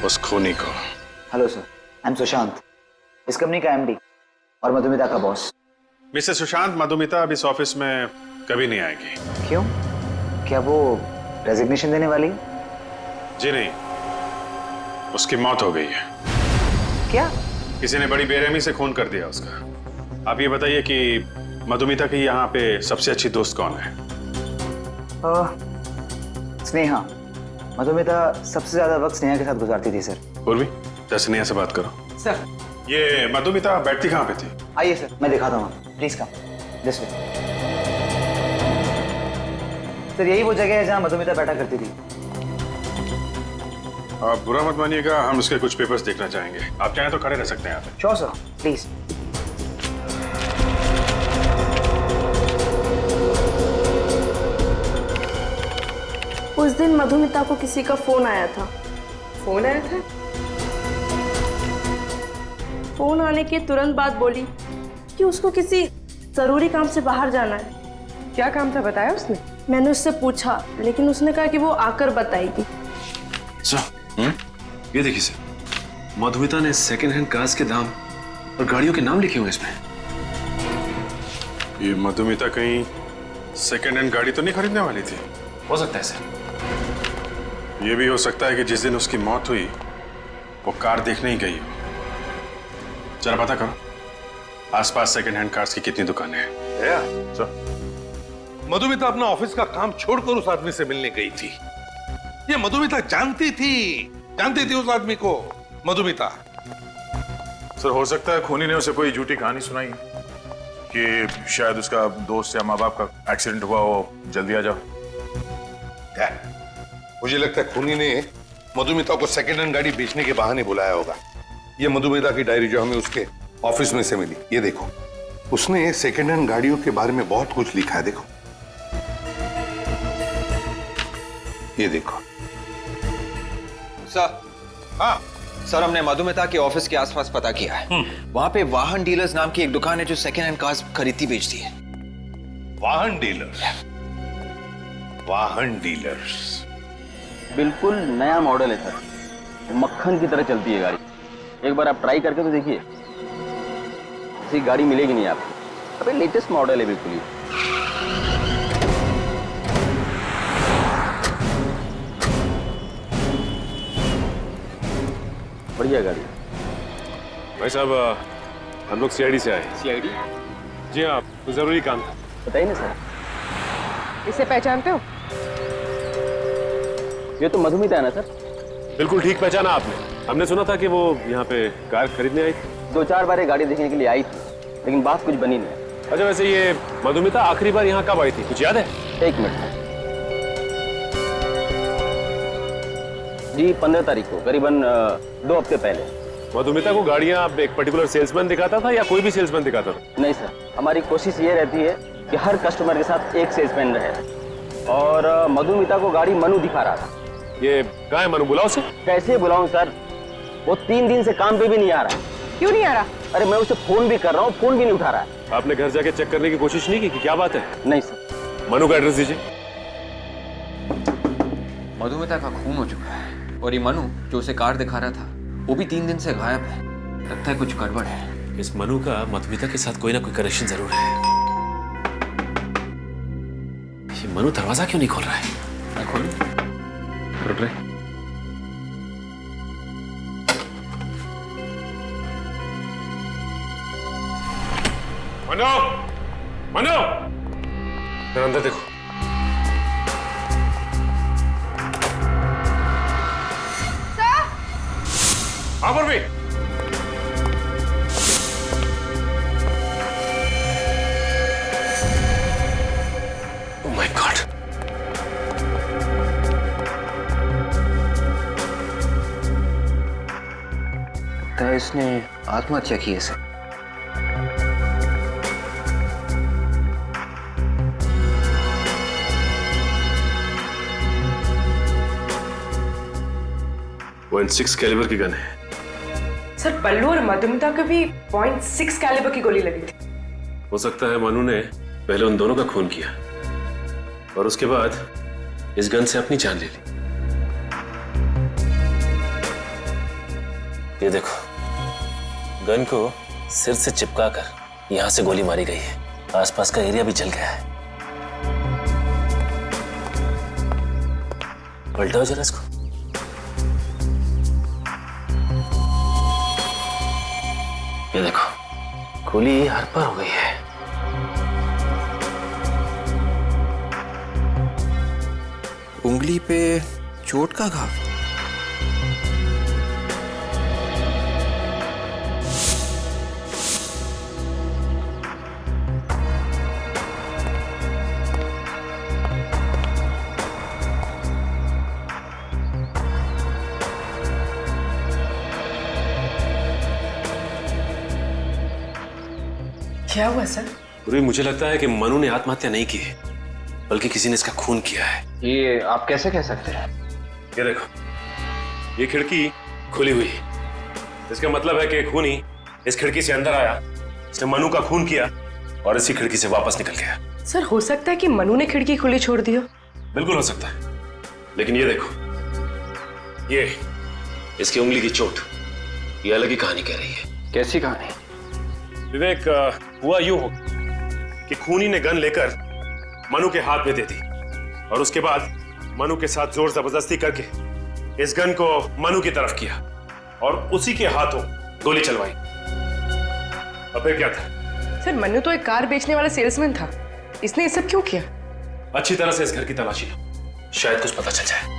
उस खूनी को। Hello sir, I am Sushant, इस कंपनी का एमडी और मधुमिता का बॉस। मिस्टर सुशांत, मधुमिता अब इस ऑफिस में कभी नहीं आएगी। क्यों? क्या वो रेजिग्नेशन देने वाली है? जी नहीं, उसकी मौत हो गई है। क्या? किसी ने बड़ी बेरहमी से खून कर दिया उसका। आप ये बताइए कि मधुमिता की यहाँ पे सबसे अच्छी दोस्त कौन है? स्नेहा। मधुमिता सबसे ज्यादा वक्त स्नेहा के साथ गुजारती थी सर। उर्वी, जरा स्नेहा से बात करो। सर ये मधुमिता बैठती कहाँ पे थी? आइए सर, मैं दिखाता हूँ, please come this way. Sir यही वो जगह है जहाँ मधुमिता बैठा करती थी। आप बुरा मत मानिएगा, हम उसके कुछ पेपर्स देखना चाहेंगे। आप चाहें तो खड़े रह सकते हैं यहाँ पे। Sure sir, please. उस दिन मधुमिता को किसी का फोन आया था। फोन आया था? फोन आने के तुरंत बाद बोली कि उसको किसी जरूरी काम से बाहर जाना है। क्या काम था बताया उसने? मैंने उससे पूछा लेकिन उसने कहा कि वो आकर बताएगी। ये देखिए सर, मधुमिता ने सेकंड हैंड कार्स के दाम और गाड़ियों के नाम लिखे हुए इसमें। ये मधुमिता कहीं सेकेंड हैंड गाड़ी तो नहीं खरीदने वाली थी? हो सकता है सर। ये भी हो सकता है कि जिस दिन उसकी मौत हुई वो कार देखने ही गई हो। जरा पता करो आसपास सेकेंड हैंड कार्स की कितनी दुकानें हैं। मधुमिता अपना ऑफिस का काम छोड़कर उस आदमी से मिलने गई थी। ये मधुमिता जानती थी उस आदमी को। मधुमिता सर, हो सकता है खूनी ने उसे कोई झूठी कहानी सुनाई कि शायद उसका दोस्त या माँ बाप का एक्सीडेंट हुआ हो, जल्दी आ जाओ। क्या? मुझे लगता है खूनी ने मधुमिता को सेकेंड हैंड गाड़ी बेचने के बहाने बुलाया होगा। ये मधुमिता की डायरी जो हमें उसके ऑफिस में से मिली, ये देखो, उसने सेकेंड हैंड गाड़ियों के बारे में बहुत कुछ लिखा है। देखो, ये देखो। सर, हाँ सर, हमने मधुमिता के ऑफिस के आसपास पता किया है। वहां पे वाहन डीलर्स नाम की एक दुकान है जो सेकेंड हैंड कार्स खरीदती बेचती है। वाहन डीलर्स बिल्कुल नया मॉडल है सर, मक्खन की तरह चलती है गाड़ी। एक बार आप ट्राई करके तो देखिए, ऐसी गाड़ी मिलेगी नहीं आपको। अबे लेटेस्ट मॉडल है बिल्कुल ही। बढ़िया गाड़ी। भाई साहब, हम लोग सीआईडी से आए। सीआईडी? जी हाँ, तो जरूरी काम था। बताइए ना सर। इसे पहचानते हो? ये तो मधुमिता है ना सर? बिल्कुल ठीक पहचाना आपने। हमने सुना था कि वो यहाँ पे कार खरीदने आई थी। 2-4 बार ये गाड़ी देखने के लिए आई थी, लेकिन बात कुछ बनी नहीं। अच्छा, वैसे ये मधुमिता आखिरी बार यहाँ कब आई थी, कुछ याद है? 1 मिनट जी, 15 तारीख को, करीबन 2 हफ्ते पहले। मधुमिता को गाड़ियाँ एक पर्टिकुलर सेल्समैन दिखाता था या कोई भी सेल्समैन दिखाता था? नहीं सर, हमारी कोशिश ये रहती है कि हर कस्टमर के साथ एक सेल्समैन रहे, और मधुमिता को गाड़ी मनु दिखा रहा था। ये कहाँ है मनु, बुलाओ उसे। कैसे बुलाऊं सर, वो 3 दिन से काम पे भी नहीं आ रहा। क्यों नहीं आ रहा? अरे मैं उसे फोन भी कर रहा हूँ, फोन भी नहीं उठा रहा है। आपने घर जाके चेक करने की कोशिश नहीं की कि क्या बात है? नहीं सर। मनु का एड्रेस दीजिए। मधुमिता का खून हो चुका है और ये मनु जो उसे कार दिखा रहा था वो भी 3 दिन से गायब है। लगता है कुछ गड़बड़ है। इस मनु का मधुमिता के साथ कोई ना कोई कनेक्शन जरूर है। ये मनु दरवाजा क्यों नहीं खोल रहा है? मैं खोलूं? रुक रहे। मनु, मनु, जरा अंदर देखो। हाँ पूर्वी। Oh my God! लगता है इसने आत्महत्या की है सर। .6 कैलिबर की गन है। सर, बल्लू और मधुमिता को भी .6 कैलिबर की गोली लगी थी। हो सकता है मनु ने पहले उन दोनों का खून किया और उसके बाद इस गन से अपनी जान ले ली। ये देखो, गन को सिर से चिपका कर यहां से गोली मारी गई है। आसपास का एरिया भी जल गया है। पलटाओ जरा इसको। ये देखो, गोली हर पर हो गई है। उंगली पे चोट का घाव। क्या हुआ सर? पूर्वी, मुझे लगता है कि मनु ने आत्महत्या नहीं की है, बल्कि किसी ने इसका खून किया है। ये आप कैसे कह सकते हैं? ये देखो, ये खिड़की खुली हुई है। इसका मतलब है कि खूनी इस खिड़की से अंदर आया, इसने मनु का खून किया और इसी खिड़की से वापस निकल गया। सर, हो सकता है कि मनु ने खिड़की खुली छोड़ दी हो। बिल्कुल हो सकता है, लेकिन ये देखो, ये इसकी उंगली की चोट, ये अलग ही कहानी कह रही है। कैसी कहानी? विवेक, हुआ यूं हो कि खूनी ने गन लेकर मनु के हाथ में दे दी और उसके बाद मनु के साथ जोर जबरदस्ती करके इस गन को मनु की तरफ किया और उसी के हाथों गोली चलवाई। अब फिर क्या था? सर मनु तो एक कार बेचने वाला सेल्समैन था, इसने ये सब क्यों किया? अच्छी तरह से इस घर की तलाशी लो, शायद कुछ पता चल जाए।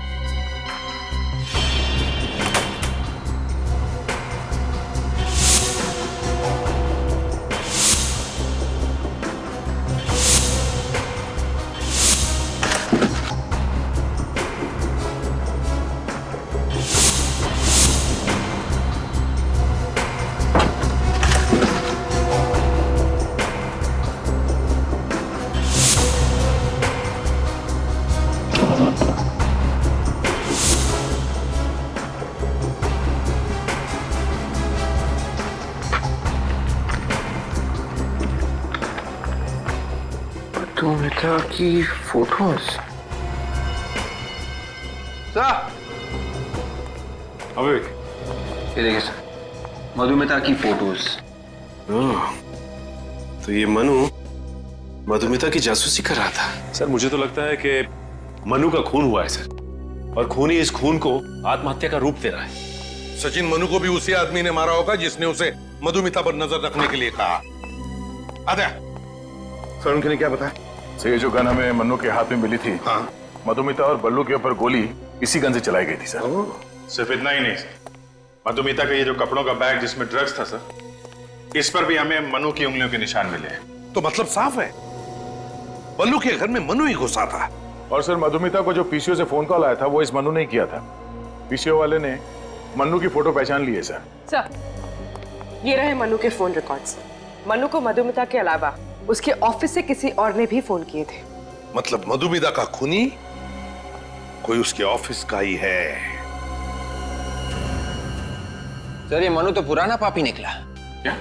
मधुमिता की फोटोज। ये देखिए सर, मधुमिता की फोटोज। तो ये मनु मधुमिता की जासूसी कर रहा था। सर मुझे तो लगता है कि मनु का खून हुआ है सर, और खूनी इस खून को आत्महत्या का रूप दे रहा है। सचिन मनु को भी उसी आदमी ने मारा होगा जिसने उसे मधुमिता पर नजर रखने के लिए कहा। आद्या, सर उनके ने क्या बताया? सर ये जो गन हमें मन्नू के हाथ में मिली थी, हाँ, मधुमिता और बल्लू के ऊपर गोली इसी गन से चलाई गई थी सर। सिर्फ इतना ही नहीं सर, मधुमिता का ये जो कपड़ों का बैग जिसमें ड्रग्स था सर, इस पर भी हमें मनु की उंगलियों के निशान मिले हैं। तो मतलब साफ है बल्लू के घर में मनु ही घुसा था। और सर मधुमिता को जो पीसीओ से फोन कॉल आया था वो इस मनु ने किया था। पीसीओ वाले ने मन्नू की फोटो पहचान ली है सर। सर ये रहे मनु के फोन रिकॉर्ड्स। मनु को मधुमिता के अलावा उसके ऑफिस से किसी और ने भी फोन किए थे। मतलब मधुमिता का खूनी कोई उसके ऑफिस का ही है। सर ये मनु तो पुराना पापी निकला। क्या?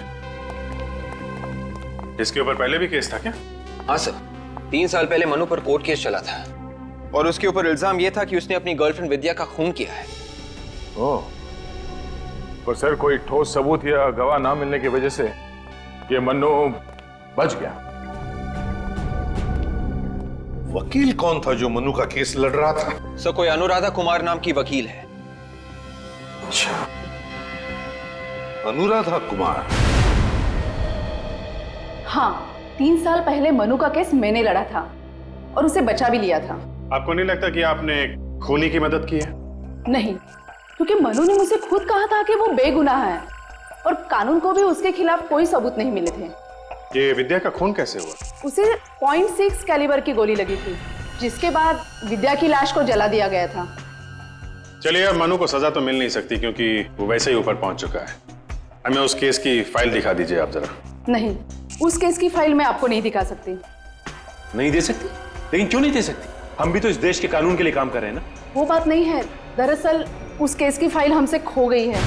इसके ऊपर पहले भी केस था क्या? हाँ सर, 3 साल पहले मनु पर कोर्ट केस चला था और उसके ऊपर इल्जाम यह था कि उसने अपनी गर्लफ्रेंड विद्या का खून किया है। ओह, पर सर कोई ठोस सबूत या गवाह ना मिलने की वजह से ये मन्नू बच गया। वकील कौन था जो मनु का केस लड़ रहा था? सर कोई अनुराधा कुमार नाम की वकील है। अच्छा, अनुराधा कुमार। हाँ, 3 साल पहले मनु का केस मैंने लड़ा था और उसे बचा भी लिया था। आपको नहीं लगता कि आपने खूनी की मदद की है? नहीं, क्योंकि मनु ने मुझे खुद कहा था कि वो बेगुनाह है और कानून को भी उसके खिलाफ कोई सबूत नहीं मिले थे। ये विद्या का खून कैसे हुआ? उसे .6 कैलिबर की गोली लगी थी, जिसके बाद विद्या की लाश को जला दिया गया था। चलिए अब मनु को सजा तो मिल नहीं सकती क्योंकि वो वैसे ही ऊपर पहुंच चुका है। हमें उस केस की फाइल दिखा दीजिए आप जरा। नहीं, उस केस की फाइल मैं आपको नहीं दिखा सकती। नहीं दे सकती? लेकिन क्यों नहीं दे सकती? हम भी तो इस देश के कानून के लिए काम कर रहे हैं ना। वो बात नहीं है, दरअसल उस केस की फाइल हमसे खो गई है।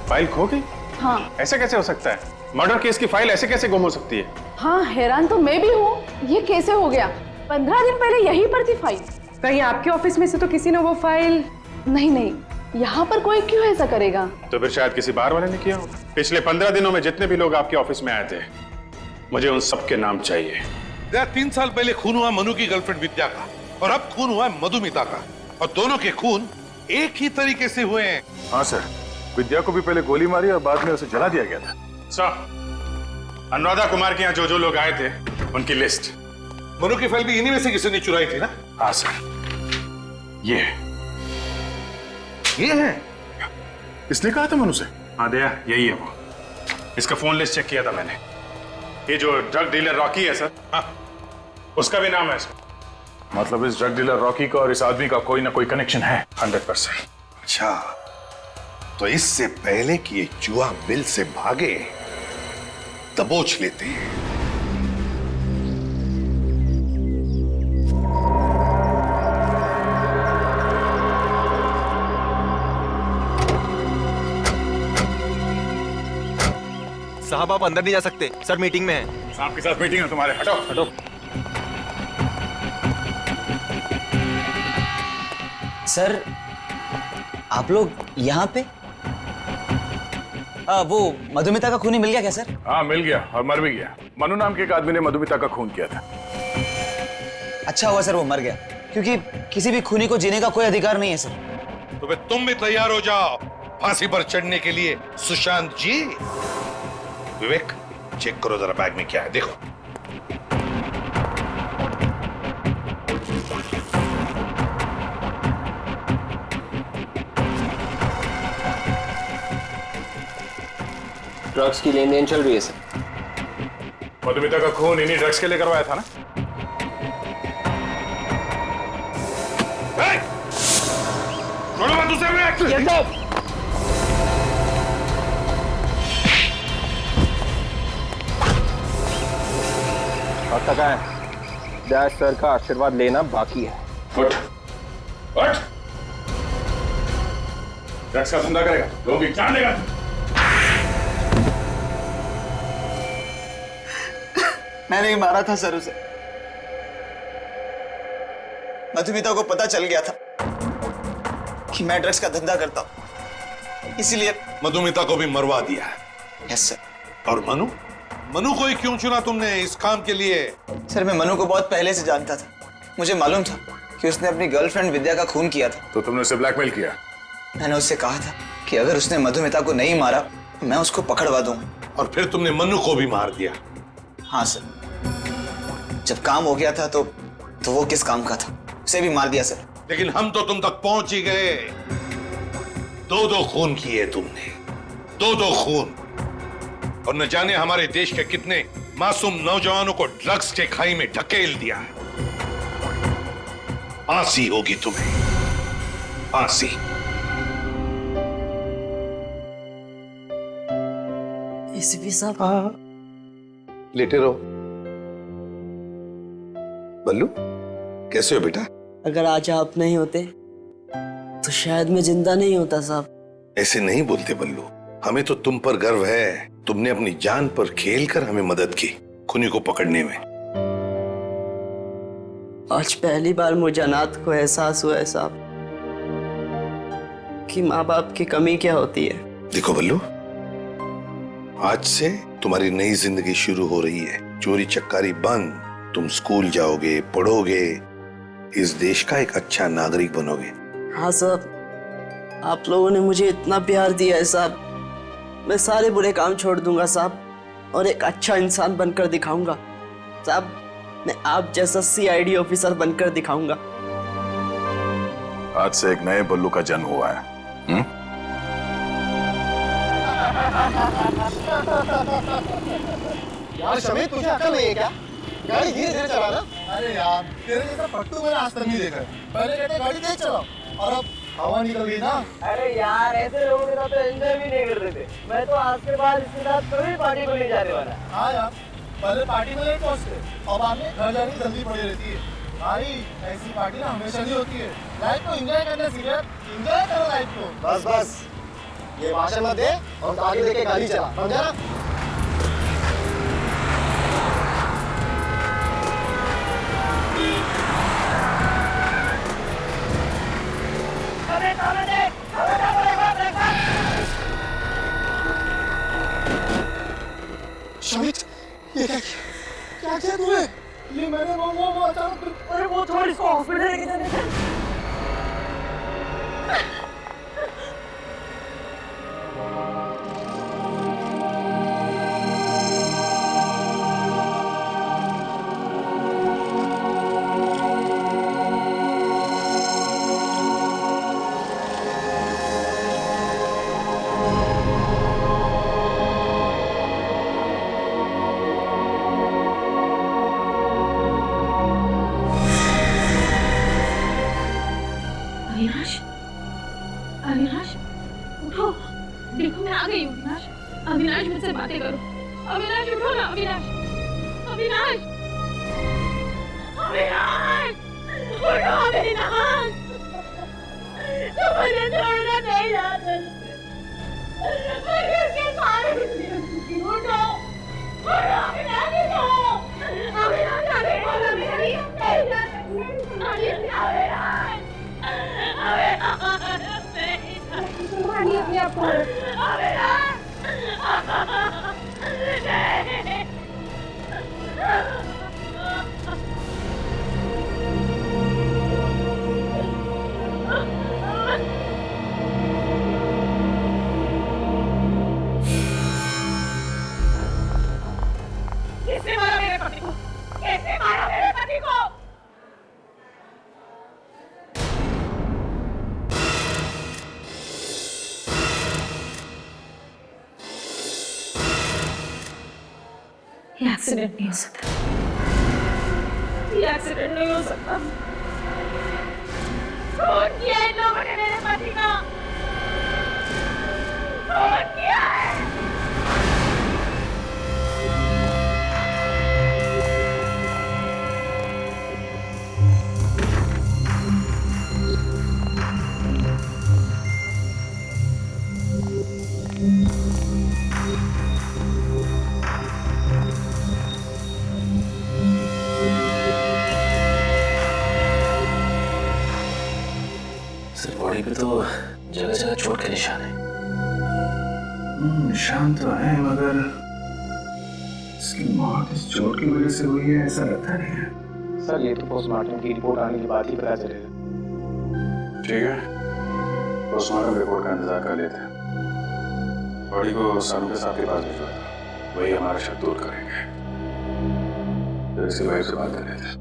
फाइल खो गई? हाँ। ऐसा कैसे हो सकता है? मर्डर केस की फाइल ऐसे कैसे गुम हो सकती है? हाँ, हैरान तो मैं भी हूँ, ये कैसे हो गया? 15 दिन पहले यहीं पर थी फाइल। कहीं आपके ऑफिस में से तो किसी ने वो फाइल? नहीं, यहाँ पर कोई क्यों ऐसा करेगा? तो फिर शायद किसी बाहर वाले ने किया होगा। पिछले 15 दिनों में जितने भी लोग आपके ऑफिस में आए थे, मुझे उन सबके नाम चाहिए। 3 साल पहले खून हुआ मनु की गर्लफ्रेंड विद्या का और अब खून हुआ मधुमिता का, और दोनों के खून एक ही तरीके से हुए हैं। हाँ सर, विद्या को भी पहले गोली मारी और बाद में उसे जला दिया गया था। सर, अनुराधा कुमार के यहाँ जो लोग आए थे उनकी लिस्ट। मनु की फाइल भी इन्हीं में से किसी ने चुराई थी ना? हाँ सर, ये है। इसने कहा था मनु से? हाँ दया, यही है वो। इसका फोन लिस्ट चेक किया था मैंने। ये जो ड्रग डीलर रॉकी है सर, हाँ, उसका भी नाम है सर। मतलब इस ड्रग डीलर रॉकी का और इस आदमी का कोई ना कोई कनेक्शन है 100%। अच्छा, तो इससे पहले कि ये जुआ मिल से भागे दबोच लेते हैं। साहब आप अंदर नहीं जा सकते, सर मीटिंग में है। साहब के साथ मीटिंग है तुम्हारे, हटो हटो। सर आप लोग यहाँ पे? वो मधुमिता का खूनी मिल गया क्या सर? हाँ मिल गया, और मर भी गया। मनु नाम के एक आदमी ने मधुमिता का खून किया था। अच्छा हुआ सर वो मर गया, क्योंकि किसी भी खूनी को जीने का कोई अधिकार नहीं है सर। तो फिर तुम भी तैयार हो जाओ फांसी पर चढ़ने के लिए सुशांत जी। विवेक चेक करो जरा बैग में क्या है, देखो। ड्रग्स की लेन देन चल रही है सर। मधुमिता का खून इन्हीं ड्रग्स के लिए करवाया था ना? छोड़ो मत उसे। और तक है डैश सर का आशीर्वाद लेना बाकी है। उठ उठ, ड्रग्स का धंधा करेगा लोग भी जान लेगा। मैंने ही मारा था सर उसे। मधुमिता को पता चल गया था कि मैं ड्रग्स का धंधा करता हूं, इसीलिए मधुमिता को भी मरवा दिया है। Yes sir. और मनु मनु को ही क्यों चुना तुमने इस काम के लिए? सर मैं मनु को बहुत पहले से जानता था। मुझे मालूम था कि उसने अपनी गर्लफ्रेंड विद्या का खून किया था। तो तुमने उसे ब्लैकमेल किया? मैंने उससे कहा था कि अगर उसने मधुमिता को नहीं मारा तो मैं उसको पकड़वा दूंगा। और फिर तुमने मनु को भी मार दिया? हाँ सर, जब काम हो गया था तो वो किस काम का था, उसे भी मार दिया सर। लेकिन हम तो तुम तक पहुंच ही गए। दो खून किए तुमने, दो खून। और न जाने हमारे देश के कितने मासूम नौजवानों को ड्रग्स के खाई में ढकेल दिया है। फांसी होगी तुम्हें, फांसी। एसीपी साहब, लेटे रहो। बल्लू कैसे हो बेटा? अगर आज आप नहीं होते तो शायद मैं जिंदा नहीं होता साहब। ऐसे नहीं बोलते बल्लू, हमें तो तुम पर गर्व है। तुमने अपनी जान पर खेलकर हमें मदद की खूनी को पकड़ने में। आज पहली बार मुझे अनाथ को एहसास हुआ है साहब कि माँ बाप की कमी क्या होती है। देखो बल्लू, आज से तुम्हारी नई जिंदगी शुरू हो रही है। चोरी चक्कारी बंद, तुम स्कूल जाओगे, पढ़ोगे, इस देश का एक अच्छा नागरिक बनोगे। हाँ साहब, आप लोगों ने मुझे इतना प्यार दिया है साहब, मैं सारे बुरे काम छोड़ दूंगा साहब और एक अच्छा इंसान बनकर दिखाऊंगा साहब। मैं आप जैसा सीआईडी ऑफिसर बनकर दिखाऊंगा। आज से एक नए बल्लू का जन्म हुआ है। यार शमी, तुझे अकल नहीं है क्या? गाड़ी धीरे धीरे चलाना। अरे यार, तेरे जैसा पट्टू मैंने आज तक नहीं देखा। पहले कहते गाड़ी तेज चलाओ और अब हवा निकल गई ना। अरे यार, ऐसे लोगों के साथ तो एंजॉय भी नहीं करते थे। मैं तो आज के बाद इसके साथ कभी पार्टी में नहीं जाने वाला। हाँ यार, पहले पार्टी में लेट पहुंचते, अब आने घर जाने की जल्दी पड़ी रहती है। भाई ऐसी पार्टी ना हमेशा नहीं होती है। लाइफ को एंजॉय करना सीरियस, एंजॉय करो लाइफ को। बस बस, ये भाषण मत दे और आगे देके गाड़ी चला, समझा ना? शमित, ये क्या किया तूने? ये मैंने वो अचानक, अरे वो छोड़, इसको हॉस्पिटल लेके जाने थे। अविनाश, अविनाश उठो, देखो मैं आ गई हूँ। अविनाश, अविनाश मुझसे बातें करो। अविनाश उठो ना, अविनाश, अविनाश, अविनाश, उठो अविनाश, तुम मुझे छोड़ना नहीं जा सकते। मैं किसके सहारे उठो, उठो अविनाश, उठो अविनाश, आगे बोलो मेरी, नहीं जा सकते अविनाश। संभालिए अपने आप को। ये एक्सीडेंट नहीं हो सकता, ये एक्सीडेंट नहीं हो सकता। फोन किया है इन लोगों ने मेरे पति का, फोन किया है। सर बॉडी पे तो जगह जगह चोट के निशान है। निशान तो है मगर इसकी मौत इस चोट की वजह से हुई है ऐसा लगता नहीं है। सर ये तो पोस्टमार्टम की रिपोर्ट आने के बाद ही पता चलेगा। ठीक है, पोस्टमार्टम रिपोर्ट का इंतजार कर लेते हैं। बॉडी को सानू के साथ के पास भिजवा दो, वही हमारा शक दूर करेंगे। फिर इसके वाइफ से बात कर लेते हैं।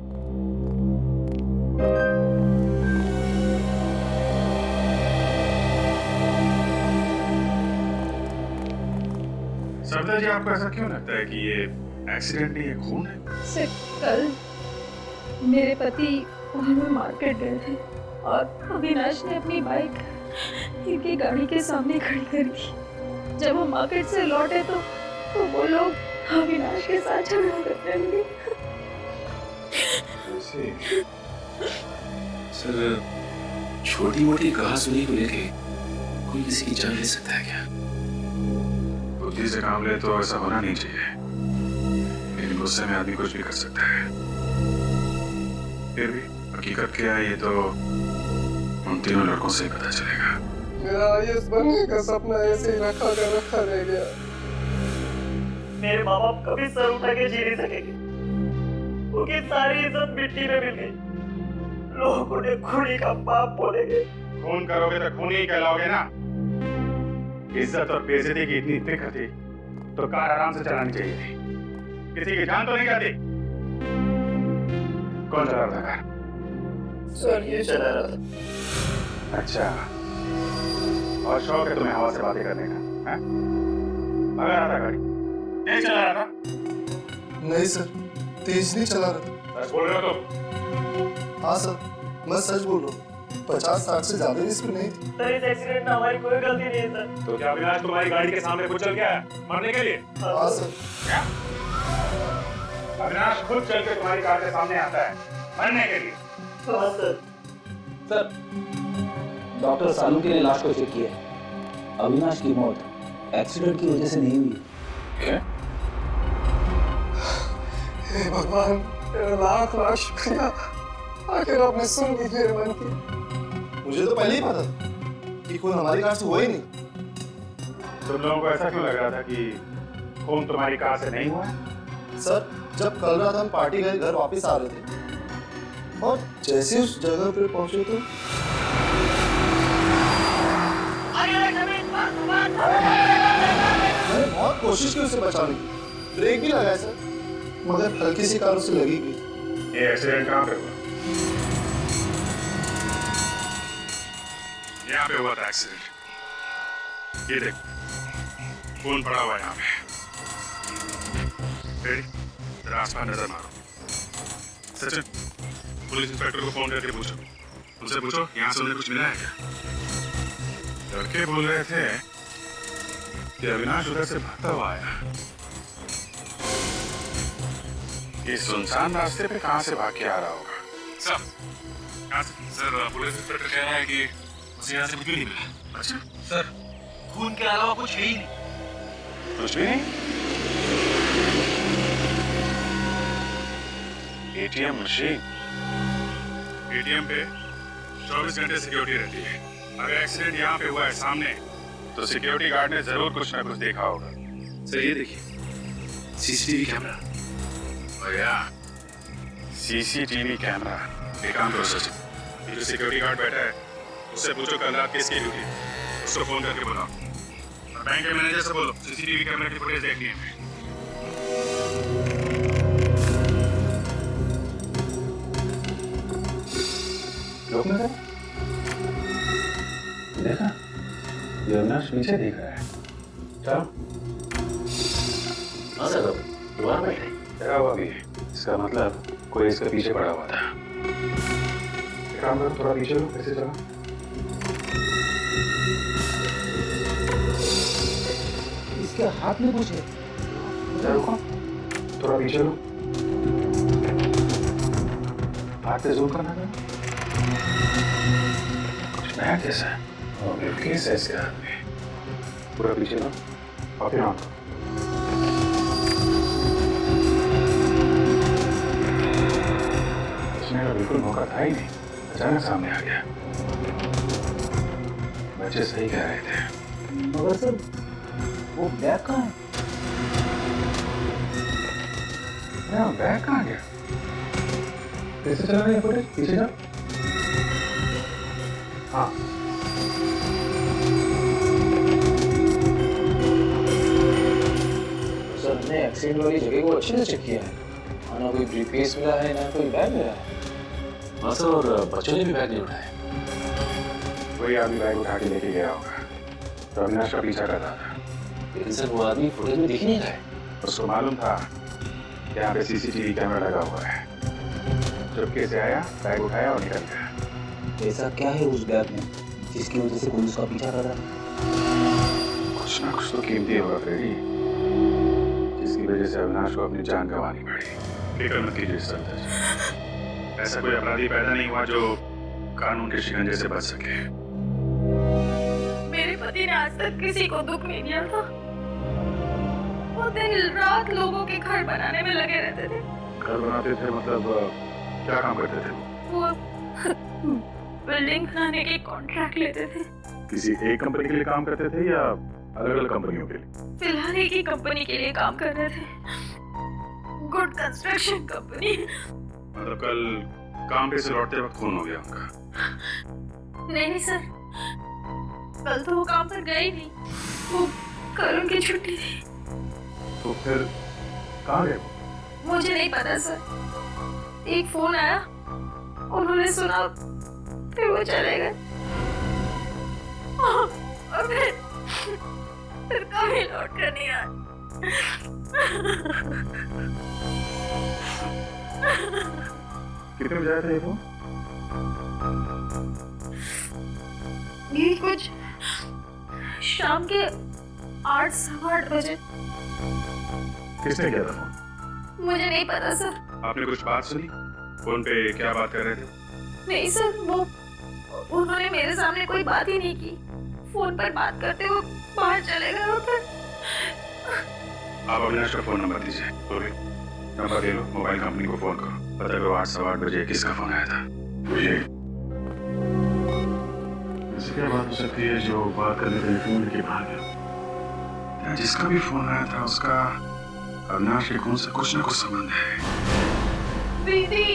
सरदार जी, आपको ऐसा क्यों लगता है कि ये एक्सीडेंट नहीं है, खून है? सर कल मेरे पति में मार्केट गए थे और अविनाश ने अपनी बाइक इनकी गाड़ी के सामने खड़ी कर दी। जब हम मार्केट से लौटे तो वो लोग अविनाश के साथ झगड़ा करने लगे। सर छोटी मोटी कहासुनी को लेके कोई किसी की जान ले सकता है क्या? बुद्धि से काम ले तो ऐसा होना नहीं चाहिए, लेकिन गुस्से में आदमी कुछ भी कर सकता है। फिर भी हकीकत क्या है ये तो उन तीनों लड़कों से ही पता चलेगा। मेरा आईएएस बनने का सपना ऐसे ही रखा रह गया। मेरे माँ बाप कभी सर उठा के जी नहीं सकेंगे, उनकी सारी इज्जत मिट्टी में मिल गई। लोग उन्हें खूनी का बाप बोलेंगे। खून करोगे तो खूनी ही कहलाओगे ना। इज्जत और बेइज्जती की इतनी फिक्र थी तो कार आराम से चलानी चाहिए थी, किसी की जान तो नहीं जाती। कौन चला रहा था कार? सर ये चला रहा था। अच्छा, और शौक है तुम्हें हवा से बातें करने का? हैं? भगा रहा था गाड़ी? तेज चला रहा था? नहीं सर, तेज नहीं चला रहा। सच बोल रहे हो तुम? हाँ सर, मैं सच बोल रहा हूँ। 50-60 से ज्यादा की स्पीड नहीं थी। सर इस एक्सीडेंट में हमारी कोई गलती नहीं है सर। तो क्या अविनाश तुम्हारी गाड़ी के सामने कुचल गया मरने के लिए? हाँ सर। क्या? अविनाश खुद चल के तुम्हारी कार के सामने आता है मरने के लिए? हाँ सर। सर डॉक्टर सानू के लिए लाश को चेक किया, अविनाश की मौत एक्सीडेंट की वजह से नहीं हुई। क्या? हे भगवान, तेरा लाख लाख शुक्रिया, आखिर आपने सुन ली मेरे मन की। मुझे तो पहले ही पता था कि खून हमारी कार से हुआ ही नहीं। तुम लोगों को ऐसा क्यों लग रहा था कि खून तुम्हारी कार से नहीं हुआ? सर जब कल रात हम पार्टी गए घर वापस आ रहे थे और जैसे उस जगह पे पहुंचे तो मैंने बहुत कोशिश की उसे बचाने की, ब्रेक भी लगाया सर, मगर हल्की सी कार उसे लगी गई। ये एक्सीडेंट कहाँ पे हुआ? यहाँ पे हुआ था एक्सीडेंट। ये देख, खून पड़ा हुआ है यहाँ पे। जरा आसपास नजर मारो। सचिन, पुलिस इंस्पेक्टर को फोन करके पूछो, उनसे पूछो यहाँ से उन्हें कुछ मिला है क्या? लड़के बोल रहे थे कि अविनाश उधर से भागता हुआ आया। इस सुनसान रास्ते पे कहाँ से भाग के आ रहा होगा? सर पुलिस इंस्पेक्टर कह रहा है कि उसे यहाँ से कुछ भी नहीं मिला। अच्छा सर, खून के अलावा कुछ है ही नहीं। कुछ भी नहीं? एटीएम मशीन, एटीएम पे 24 घंटे सिक्योरिटी रहती है। अगर एक्सीडेंट यहाँ पे हुआ है सामने, तो सिक्योरिटी गार्ड ने जरूर कुछ ना कुछ देखा होगा। सर ये देखिए, सीसीटीवी कैमरा। भैया, सीसीटीवी कैमरा। एक काम करो सचिन, ये जो सिक्योरिटी गार्ड बैठा है उससे पूछो कल रात किसकी ड्यूटी, उसको फोन करके बुलाओ। और बैंक के मैनेजर से बोलो सीसीटीवी कैमरा की फुटेज देखनी है। देखा, ये अविनाश पीछे देख रहा है। चलो। हाँ सर, दोबारा बैठे क्या हुआ अभी? इसका मतलब कोई इसके पीछे पड़ा हुआ था। एक काम करो, थोड़ा पीछे लो, ऐसे चलो। इसके हाथ में कुछ है। रुको, थोड़ा पीछे लो। हाथ से जूम करना था। कुछ नया कैसा है? और ब्रीफकेस है इसके हाथ में। पूरा पीछे लो और फिर ऑन करो। का बिल्कुल मौका था ही नहीं, अचानक सामने आ गया। बच्चे सही कह रहे थे। मगर सर वो बैग कहाँ है? बैग कहाँ गया? कैसे चला रही है फुटेज? पीछे जाओ। हाँ सर ने एक्सीडेंट वाली जगह को अच्छे से चेक किया है। ना कोई ब्रीफकेस मिला है, ना कोई बैग मिला है। सर और बच्चों ने भी बैग नहीं उठाया। वही आदमी बैग उठा के लेके गया होगा तो अविनाश का पीछा कर रहा था। लेकिन सर वो आदमी फुटेज में दिख नहीं रहा है। उसको मालूम था कि यहाँ पे सीसीटीवी कैमरा लगा हुआ है। चुपके से आया, बैग उठाया और निकल गया। ऐसा क्या है उस बैग में जिसकी वजह से कोई उसका पीछा कर रहा है? कुछ ना कुछ तो कीमती होगा फ्रेडी, जिसकी वजह से अविनाश को अपनी जान गंवानी पड़ी। फिक्र मत कीजिए सर, ऐसा कोई अपराधी पैदा नहीं हुआ जो कानून के शिकंजे से बच सके। मेरे पति ने आज तक किसी को दुख नहीं दिया था। वो दिन रात लोगों के घर बनाने में लगे रहते थे। घर बनाते थे मतलब क्या काम करते थे? वो बिल्डिंग बनाने के कॉन्ट्रैक्ट लेते थे। किसी एक कंपनी के लिए काम करते थे या अलग अलग कंपनियों के लिए? फिलहाल एक ही कंपनी के लिए काम कर रहे थे, गुड कंस्ट्रक्शन कंपनी। मतलब कल काम पे से लौटते वक्त खून हो गया उनका? नहीं सर, कल तो वो काम पर गए ही नहीं। वो कल उनकी छुट्टी थी। तो फिर कहाँ गए? मुझे नहीं पता सर, एक फोन आया, उन्होंने सुना, फिर वो चले गए और फिर कभी लौट कर नहीं आए। कितने बजे आया था ये फोन? ये कुछ शाम के 8 सवा 8 बजे। किसने किया था फोन? मुझे नहीं पता सर। आपने कुछ बात सुनी? फोन पे क्या बात कर रहे थे? नहीं सर, वो उन्होंने मेरे सामने कोई बात ही नहीं की। फोन पर बात करते हुए बाहर चले गए और फिर। आप अविनाश का फोन नंबर दीजिए। नंबर दे लो, मोबाइल कंपनी को फोन करो, पता करो 8 सवा 8 बजे किसका फोन आया था। मुझे ऐसी क्या बात हो सकती है जो बात करने टेलीफोन लेके भाग गया? जिसका भी फोन आया था उसका अविनाश के खून से कुछ ना कुछ संबंध है। दीदी,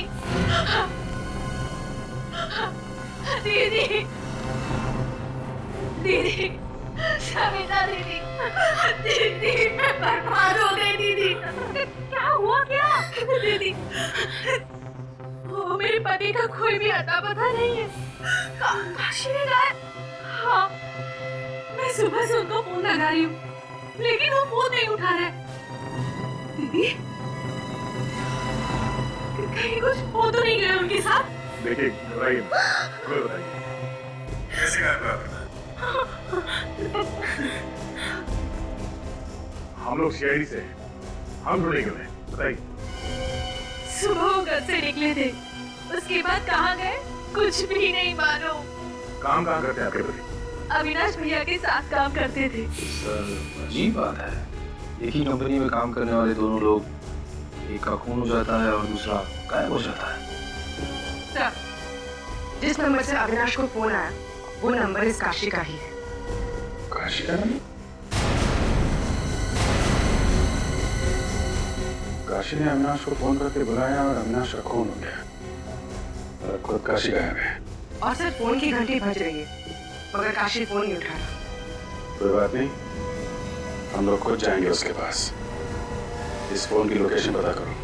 दीदी, दीदी, सविता दीदी, दीदी, मैं बर्बाद हो गई दीदी। क्या हुआ क्या? दीदी, वो मेरे पति का कोई भी अता पता नहीं है। काशी में गए? हाँ, मैं सुबह से उनको फोन लगा रही हूँ, लेकिन वो फोन नहीं उठा रहे। दीदी, कहीं कुछ हो तो नहीं गया उनके साथ? देखिए, घबराइए मत, बताइए कैसे गायब हुआ? हम लोग सीआईडी से, हम ढूंढे क्यों? बताइए। सुबह वो घर से निकले थे, उसके बाद कहाँ गए कुछ भी नहीं मालूम। काम कहाँ करते हैं आपके पति? अविनाश भैया के साथ काम करते थे। सर अजीब बात है, एक ही कंपनी में काम करने वाले दोनों लोग, एक का खून हो जाता है और दूसरा गायब हो जाता है। सर, जिस नंबर से अविनाश को फोन आया वो नंबर इस काशी का ही है। काशी का नंबर? काशी ने अविनाश को फोन करके बुलाया और अविनाश का खून हो गया और खुद काशी गायब है। और सर फोन की घंटी बज रही है मगर काशी फोन नहीं उठा रहा। कोई बात नहीं, हम लोग खुद जाएंगे उसके पास। इस फोन की लोकेशन पता करो।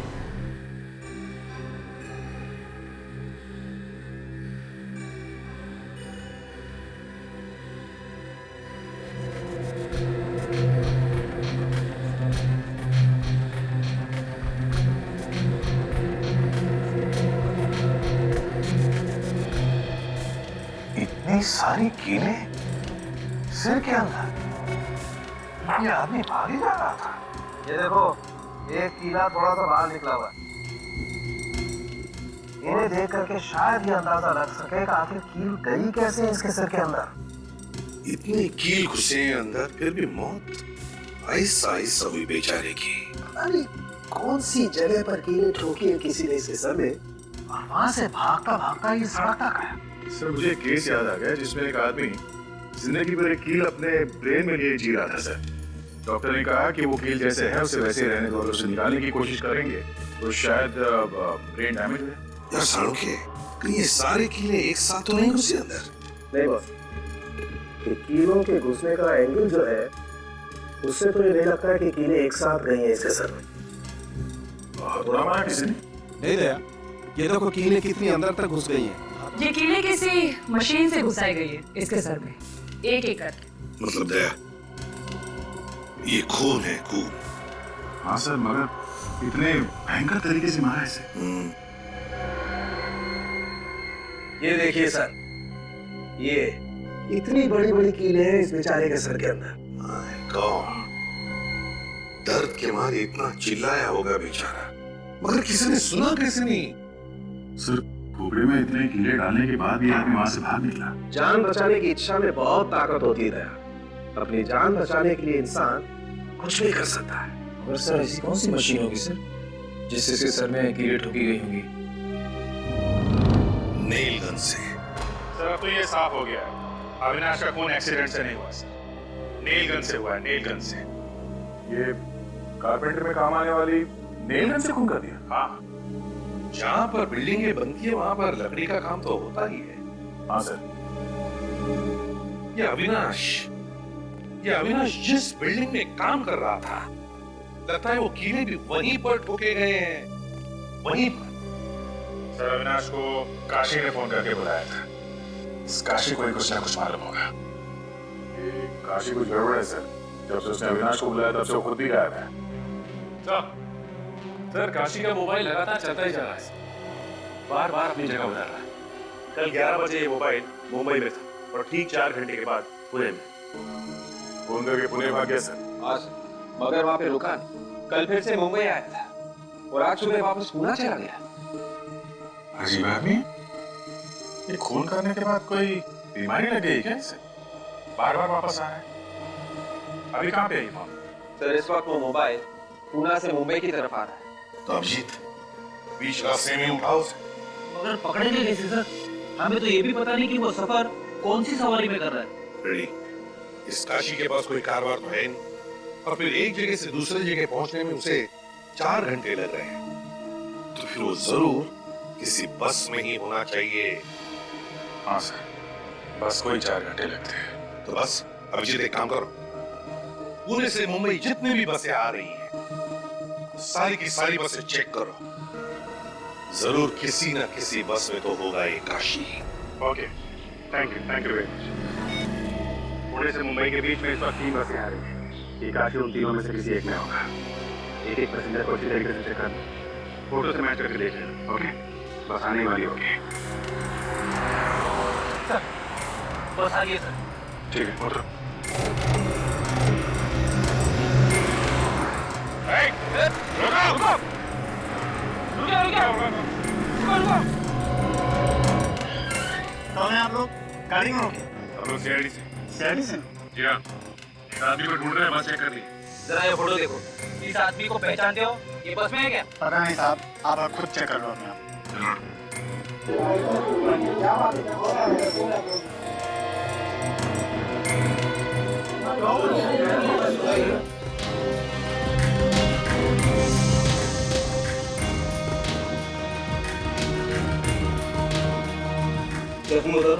इतनी सारी कीले सिर के अंदर। ये आदमी भाग ही जा रहा था। ये देखो, एक कीला थोड़ा सा बाहर निकला हुआ है। इन्हें देख करके शायद ये अंदाजा लग सके कि आखिर कील गई कैसे है इसके सिर के अंदर। इतनी कील घुसे अंदर, फिर भी मौत ऐसा ऐसा हुई बेचारे की। अरे कौन सी जगह पर कीलें ठोकी है किसी ने इसके सर में, और वहां से भागता भागता ये सड़क तक आया। सर मुझे एक केस याद आ गया जिसमें एक आदमी जिंदगी भर एक कील अपने ब्रेन में लिए जी रहा था सर। डॉक्टर ने कहा कि वो कील जैसे है उसे वैसे ही रहने दो, और उसे निकालने की कोशिश करेंगे तो शायद ब्रेन डैमेज हो जाए। यार सालुंखे, ये सारे कीले एक साथ तो नहीं घुसे अंदर? नहीं बॉस, ये कीलों के घुसने का एंगल जो है उससे तो ये नहीं लगता है कि कीले एक साथ गई हैं इसके सर में। थोड़ा मारा किसी ने? नहीं दया, ये देखो कीले कितनी अंदर तक घुस गई हैं। ये कीले किसी मशीन से घुसाई गई है इसके सर में, एक एक करके। मतलब दया, ये खून है, खून। हाँ सर, मगर इतने भयंकर तरीके से मारा इसे। ये देखिए सर, ये इतनी बड़ी बड़ी कीलें हैं इस बेचारे के सर के अंदर। माय गॉड, दर्द के मारे इतना चिल्लाया होगा बेचारा, मगर किसी ने सुना कैसे नहीं? सर खोपड़े में इतने कीले डालने के बाद भी आदमी वहां से बाहर निकला। जान बचाने की इच्छा में बहुत ताकत होती है दया। अपनी जान बचाने के लिए इंसान कुछ भी कर सकता है। और सर ऐसी कौन सी मशीन होगी सर जिससे इसके सर में कीले ठोकी गई होंगी? नेल गन से। सर अब तो ये साफ हो गया है, अविनाश का खून एक्सीडेंट से नहीं हुआ सर, नेल गन से हुआ है, नेल गन से। ये कारपेंटर में काम आने वाली नेल गन से खून कर दिया? हाँ, जहाँ पर बिल्डिंगें बनती है वहां पर लकड़ी का काम तो होता ही है। हाँ सर। ये अविनाश जिस बिल्डिंग में काम कर रहा था, लगता है वो कीले भी वहीं पर ठोके गए हैं, वहीं पर। सर अविनाश को काशी ने फोन करके बुलाया था। इस काशी को ही कुछ ना कुछ मालूम होगा। ये काशी कुछ गड़बड़ है सर, जब से उसने अविनाश को बुलाया तब से वो खुद भी गायब है। सर काशी का मोबाइल लगातार चलता ही जा रहा है, बार बार अपनी जगह बदल रहा है। कल 11 बजे ये मोबाइल मुंबई में था और ठीक 4 घंटे के बाद पुणे में। फोन करके पुणे भाग गया सर। आज मगर वहां पे रुका नहीं, कल फिर से मुंबई आया था और आज सुबह वापस पुणे चला गया। अजीब आदमी, ये खून करने के बाद कोई बीमारी लग गई क्या इसे? बार बार वापस आ रहा है। अभी कहाँ पे है ये फोन? सर इस वक्त वो मोबाइल पुणे से मुंबई की तरफ आ रहा है। तो अभिजीत बीच रास्ते में उठाओ उसे। मगर पकड़ेंगे कैसे सर? हमें तो ये भी पता नहीं कि वो सफर कौन सी सवारी में कर रहा है। रेडी, इस काशी के पास कोई कारवार तो है नहीं, और फिर एक जगह से दूसरी जगह पहुंचने में उसे 4 घंटे लग रहे हैं, तो फिर वो जरूर किसी बस में ही होना चाहिए। हाँ सर, बस कोई 4 घंटे लगते हैं। तो बस अभिजीत एक काम करो, पुणे से मुंबई जितनी भी बसें आ रही हैं सारी की सारी बसें चेक करो, जरूर किसी न किसी बस में तो होगा ये Kashi. Okay, thank you very much. Pune से मुंबई के बीच में इस वक्त 3 बसें आ रही हैं। ये काशी उन तीनों में से किसी एक में होगा। एक एक पैसेंजर को अच्छी तरीके से चेक कर लो, फोटो से मैच करके देख लेना। ओके, बस आने वाली होगी। सर बस आ गई सर। ठीक है, उतरो। कौन है आप लोग? गाड़ी में हो क्या? हम लोग सीआईडी से। सीआईडी से? जी हाँ, एक आदमी को ढूंढ रहे हैं, बस चेक कर ली। जरा ये फोटो देखो, इस आदमी को पहचानते हो? ये बस में है क्या? पता नहीं साहब, आप खुद चेक कर लो अपने आप। देखो उधर।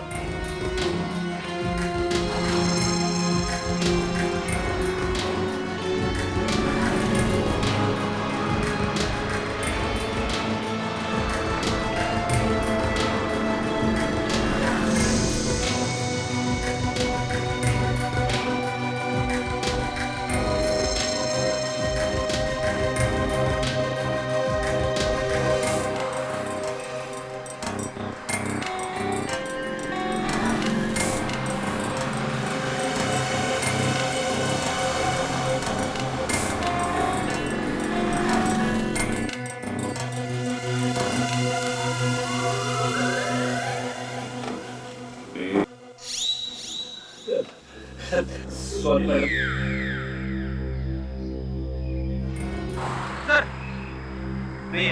Sorry madam. सर नहीं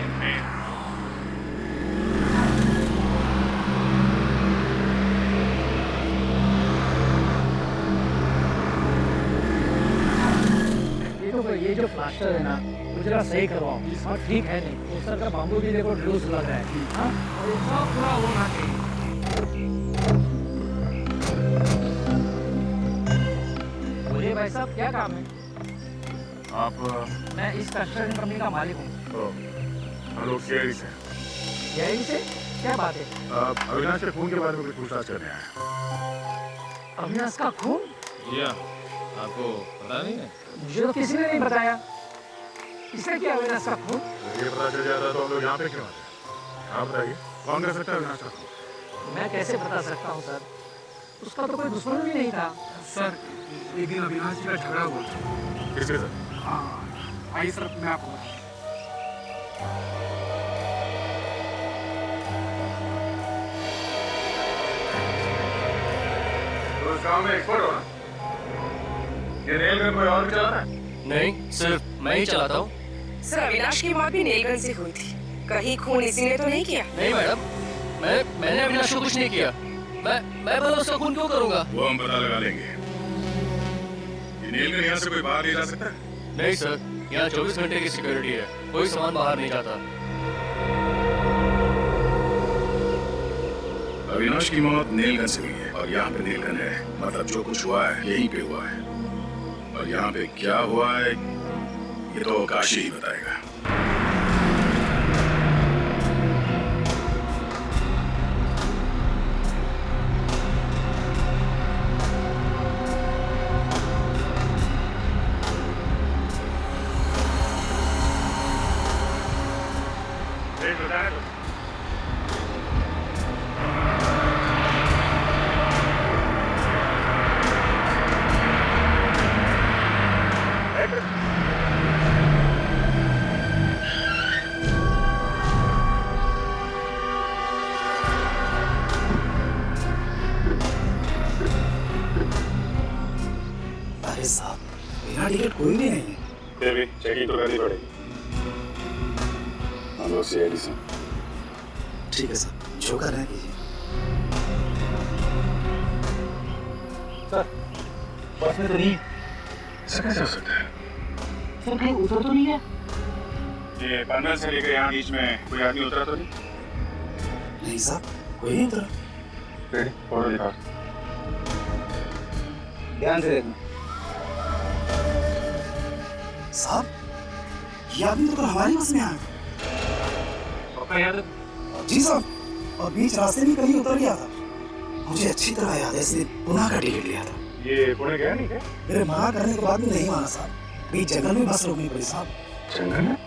ये जो प्लास्टर है ना वो जरा सही करवाओ। हाँ ठीक है नहीं तो सर का बाम्बू भी देखो ड्रूस लग रहा है। हाँ और ये सब पूरा होना चाहिए। बोलिए भाई साहब क्या काम है? आप मैं इस कंस्ट्रक्शन कंपनी का मालिक हूँ। हम लोग सीआईडी से यही से क्या बात है? अविनाश के खून के बारे में कुछ पूछताछ करने आए। अविनाश का खून? जी हाँ, आपको पता नहीं है? मुझे तो किसी ने नहीं बताया। किसने किया अविनाश का खून? ये पता चल जाता तो हम लोग यहाँ पे क्यों आते? आप बताइए कौन कर सकता है अविनाश का खून? मैं कैसे बता सकता हूँ सर? उसका तो कोई दुश्मन भी नहीं था। सर एक दिन अविनाश जी का झगड़ा हुआ। किसके साथ? आइए सर मैं आपको तो इस काम में एक्सपर्ट हो ना? ये नेल गन कोई और भी चलाता है? नहीं, सिर्फ मैं ही चलाता हूँ। सर अविनाश की मौत भी नेल गन से हुई थी। कहीं खून इसी ने तो नहीं किया? नहीं मैडम, मैंने अविनाश को कुछ नहीं किया। मैं भला उसका खून क्यों करूँगा? वो हम पता लगा लेंगे। ये नेल गन यहाँ से कोई बाहर ले जा सकता है? नहीं सर, यहाँ 24 घंटे की सिक्योरिटी है, कोई सामान बाहर नहीं जाता। अविनाश की मौत नेल गन से हुई है और यहाँ पे नेल गन है, मतलब जो कुछ हुआ है यहीं पे हुआ है। और यहाँ पे क्या हुआ है ये तो काशी ही बताएगा। अरे साहब मेरा टिकट कोई भी नहीं है। फिर भी चेकिंग तो करनी पड़ेगी। हम लोग सीआईडी से। ठीक है सर, जो कर रहे हैं कीजिए। सर बस में तो नहीं। ऐसा कैसे हो सकता है? सर कहीं उतर तो नहीं है? ये पनवेल से लेकर यहाँ बीच में कोई आदमी उतरा तो नहीं? नहीं साहब कोई नहीं उतरा। फिर फोटो दिखा। ध्यान से देखना। साहब ये आदमी तो हमारी बस में आया। पक्का याद है? जी साहब, और बीच रास्ते में कहीं उतर गया था। मुझे अच्छी तरह याद है, इसलिए पुणे का टिकट लिया था। ये पुणे गया नहीं क्या? मेरे मना करने के बाद भी नहीं माना साहब। बीच जंगल में बस रोकनी पड़ी साहब। जंगल में?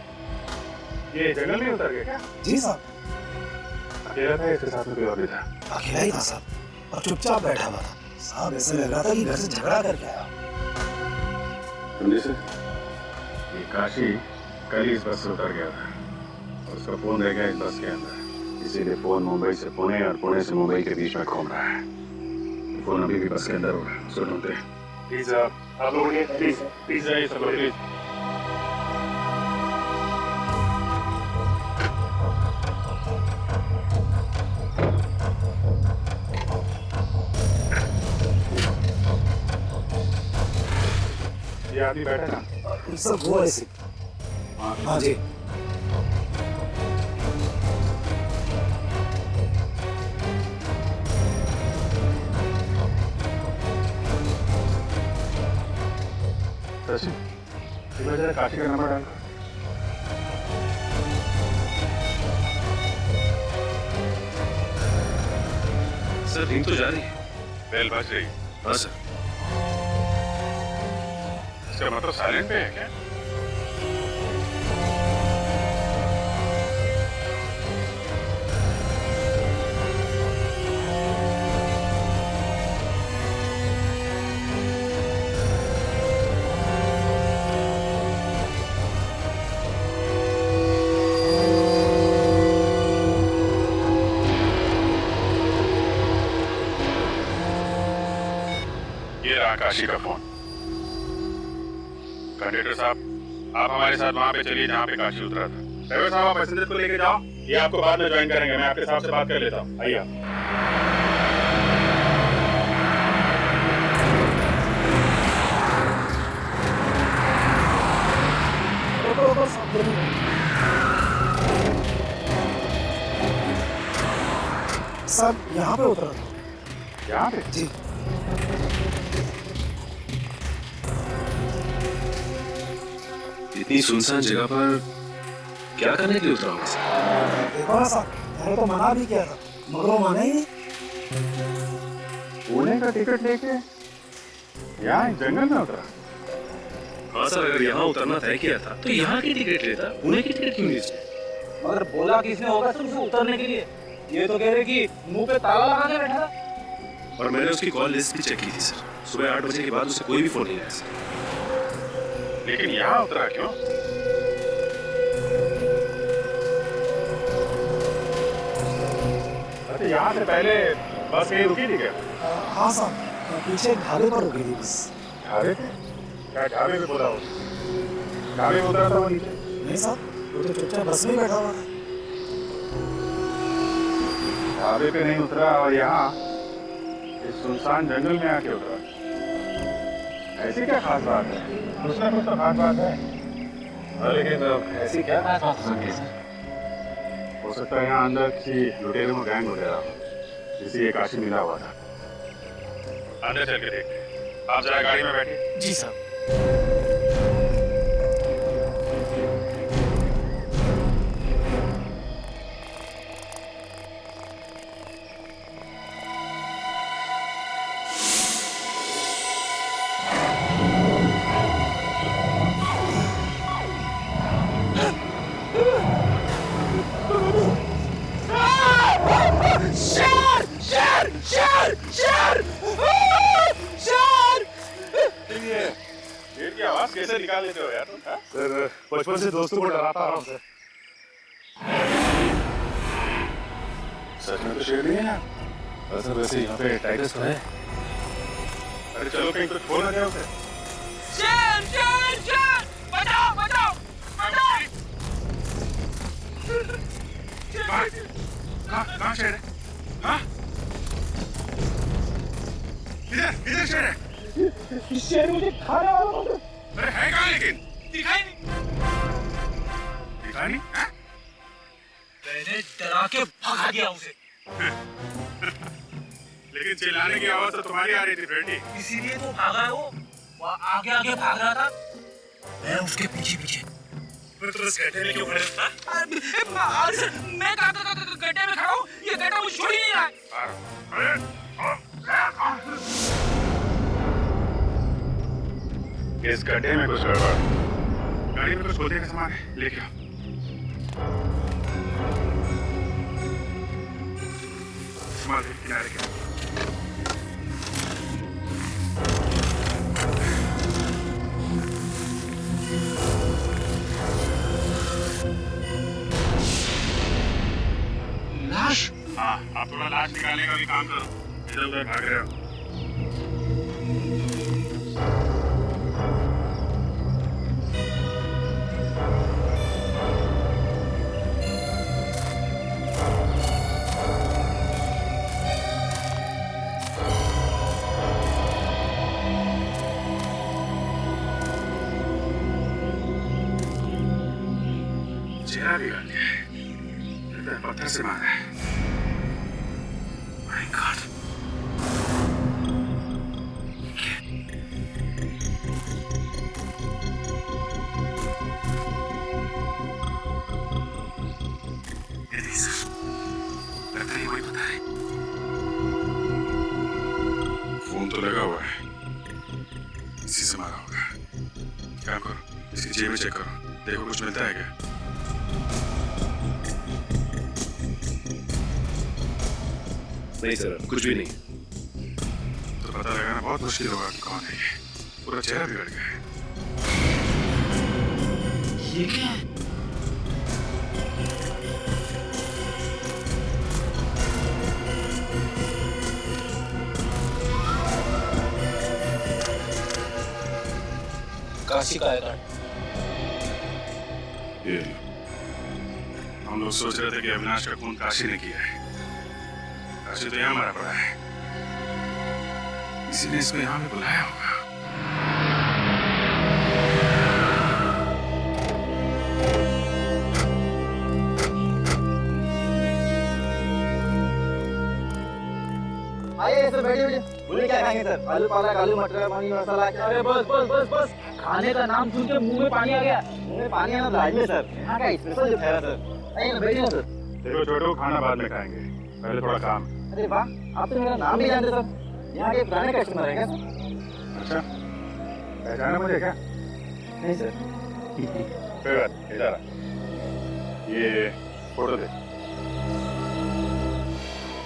ये जंगल में उतर गया क्या? जी साहब। अकेला था, इसके साथ में कोई और भी था? अकेला ही था साहब और चुपचाप बैठा हुआ था। साहब ऐसे लग रहा था कि घर से झगड़ा करके आया। समझे सर? ये काशी कल ही इस बस से उतर गया था और उसका फोन रह गया इस बस के अंदर। इसीलिए फोन मुंबई से पुणे और पुणे से मुंबई के बीच में घूम रहा है। फोन अभी भी बस के अंदर होगा। सुनते प्लीज आप लोग प्लीज जाइए सब लोग प्लीज। ये आदमी बैठा ना? सब वो ऐसे। हाँ जी। जरा काशी का नंबर डाल। सर रिंग तो जा रही है। बेल बज रही है। हाँ सर। इसका मतलब साइलेंट पे है क्या? ये रहा काशी का फोन। कंडक्टर साहब, आप हमारे साथ वहां पे चलिए जहाँ पे काशी उतरा था। ड्राइवर साहब, आप पैसेंजर को लेके जाओ, ये आपको बाद में ज्वाइन करेंगे। मैं आपके साहब से बात कर लेता हूँ, आइए आप। सब यहाँ पे उतरा था। यहाँ पे? जी। इतनी सुनसान जगह पर क्या करने के लिए उतरा होगा? देखो ना साहब, मैंने तो मना भी किया था मगर वो माना ही नहीं। पुणे का टिकट लेके यहाँ जंगल में उतरा? हाँ सर, अगर यहाँ उतरना तय किया था तो यहाँ की टिकट लेता, पुणे की टिकट क्यों ली? मगर बोला किसने होगा सर उसे उतरने के लिए? ये तो कह रहे कि मुंह पे ताला लगा के बैठा था। और मैंने उसकी कॉल लिस्ट भी चेक की थी सर। सुबह 8 बजे के बाद उसे कोई भी फोन नहीं आया सर। लेकिन यहाँ उतरा क्यों? अच्छा, यहाँ से पहले बस कहीं रुकी थी क्या? हाँ साहब, पीछे एक ढाबे पर रुकी थी बस। ढाबे पे? क्या ढाबे पे बोला हो? ढाबे पे उतरा था वो नीचे? नहीं साहब, वो तो चुपचाप बस में बैठा हुआ था। ढाबे पे नहीं उतरा और यहाँ इस सुनसान जंगल में आके उतरा। ऐसी क्या खास बात है? कुछ ना कुछ तो खास बात है। लेकिन ऐसी क्या खास बात हो सकती है सर? हो सकता है यहाँ अंदर किसी लुटेरों गैंग वगैरह जिसे ये काशी मिला हुआ था। अंदर चल के देखते हैं। आप जरा गाड़ी में बैठिए। जी साहब। शेर की आवाज कैसे निकाल लेते हो यार तुम? सर, बचपन से दोस्तों को डराता रहा हूं सर। सच में तो शेर नहीं है यार। सर वैसे यहाँ पे टाइगर्स तो है। अरे चलो कहीं कुछ हो ना जाए उसे। शेर शेर शेर, बचाओ बचाओ बचाओ। कहाँ शेर है? हाँ? इधर शेर है। शेर मुझे खाने वाला बोल रहा। अरे है कहाँ लेकिन? दिखाई नहीं। दिखाई नहीं? हाँ? मैंने डरा के भगा दिया उसे। लेकिन चिल्लाने की आवाज तो तुम्हारी आ रही थी फ्रेंडी। इसीलिए तो भागा है वो आगे आगे भाग रहा था, मैं उसके पीछे पीछे। फिर तुम इस गड्ढे में क्यों खड़े थे? मैं गड्ढे में खड़ा हूँ, ये गड्ढा मुझे छोड़ ही नहीं रहा। इस गड्ढे में कुछ गड़बड़। गाड़ी में कुछ खोदने का सामान है, लेके आओ। सामान किनारे के। लाश? हाँ, आप थोड़ा लाश निकालने का भी काम करो। इधर उधर भाग रहे हो। चेहरा भी गाड़ दिया है। लगता है पत्थर से मारा है। My God. लगता है वही पता है। फोन तो लगा हुआ है। इसी से मारा होगा। काम करो, इसकी जेब में चेक करो, देखो कुछ मिलता है क्या? नहीं सर, कुछ भी नहीं। तो पता लगाना बहुत मुश्किल होगा कि कौन है ये। पूरा चेहरा बिगड़ गया है। ये क्या है? काशी का है कार्ड। ये हम लोग सोच रहे थे कि अविनाश का खून काशी ने किया है। काशी तो यहाँ मरा पड़ा है, इसी ने इसको यहाँ पे बुलाया होगा। आइए सर, बैठिए बैठिए। बोलिए क्या खाएंगे सर? आलू पालक, आलू मटर, पानी मसाला। अरे बस बस बस बस, खाने का नाम सुन के मुंह में पानी आ गया। मुंह में पानी आना लाजमी सर, यहाँ का स्पेशल जो ठहरा सर। आइए ना, बैठिए ना सर। देखो छोटू, खाना बाद में खाएंगे, पहले थोड़ा काम। अरे वाह, आप तो मेरा नाम भी जानते सर। यहाँ के पुराने कस्टमर है क्या सर? अच्छा, पहचाना मुझे क्या? नहीं सर। कोई बात नहीं, इधर आ। ये फोटो दे।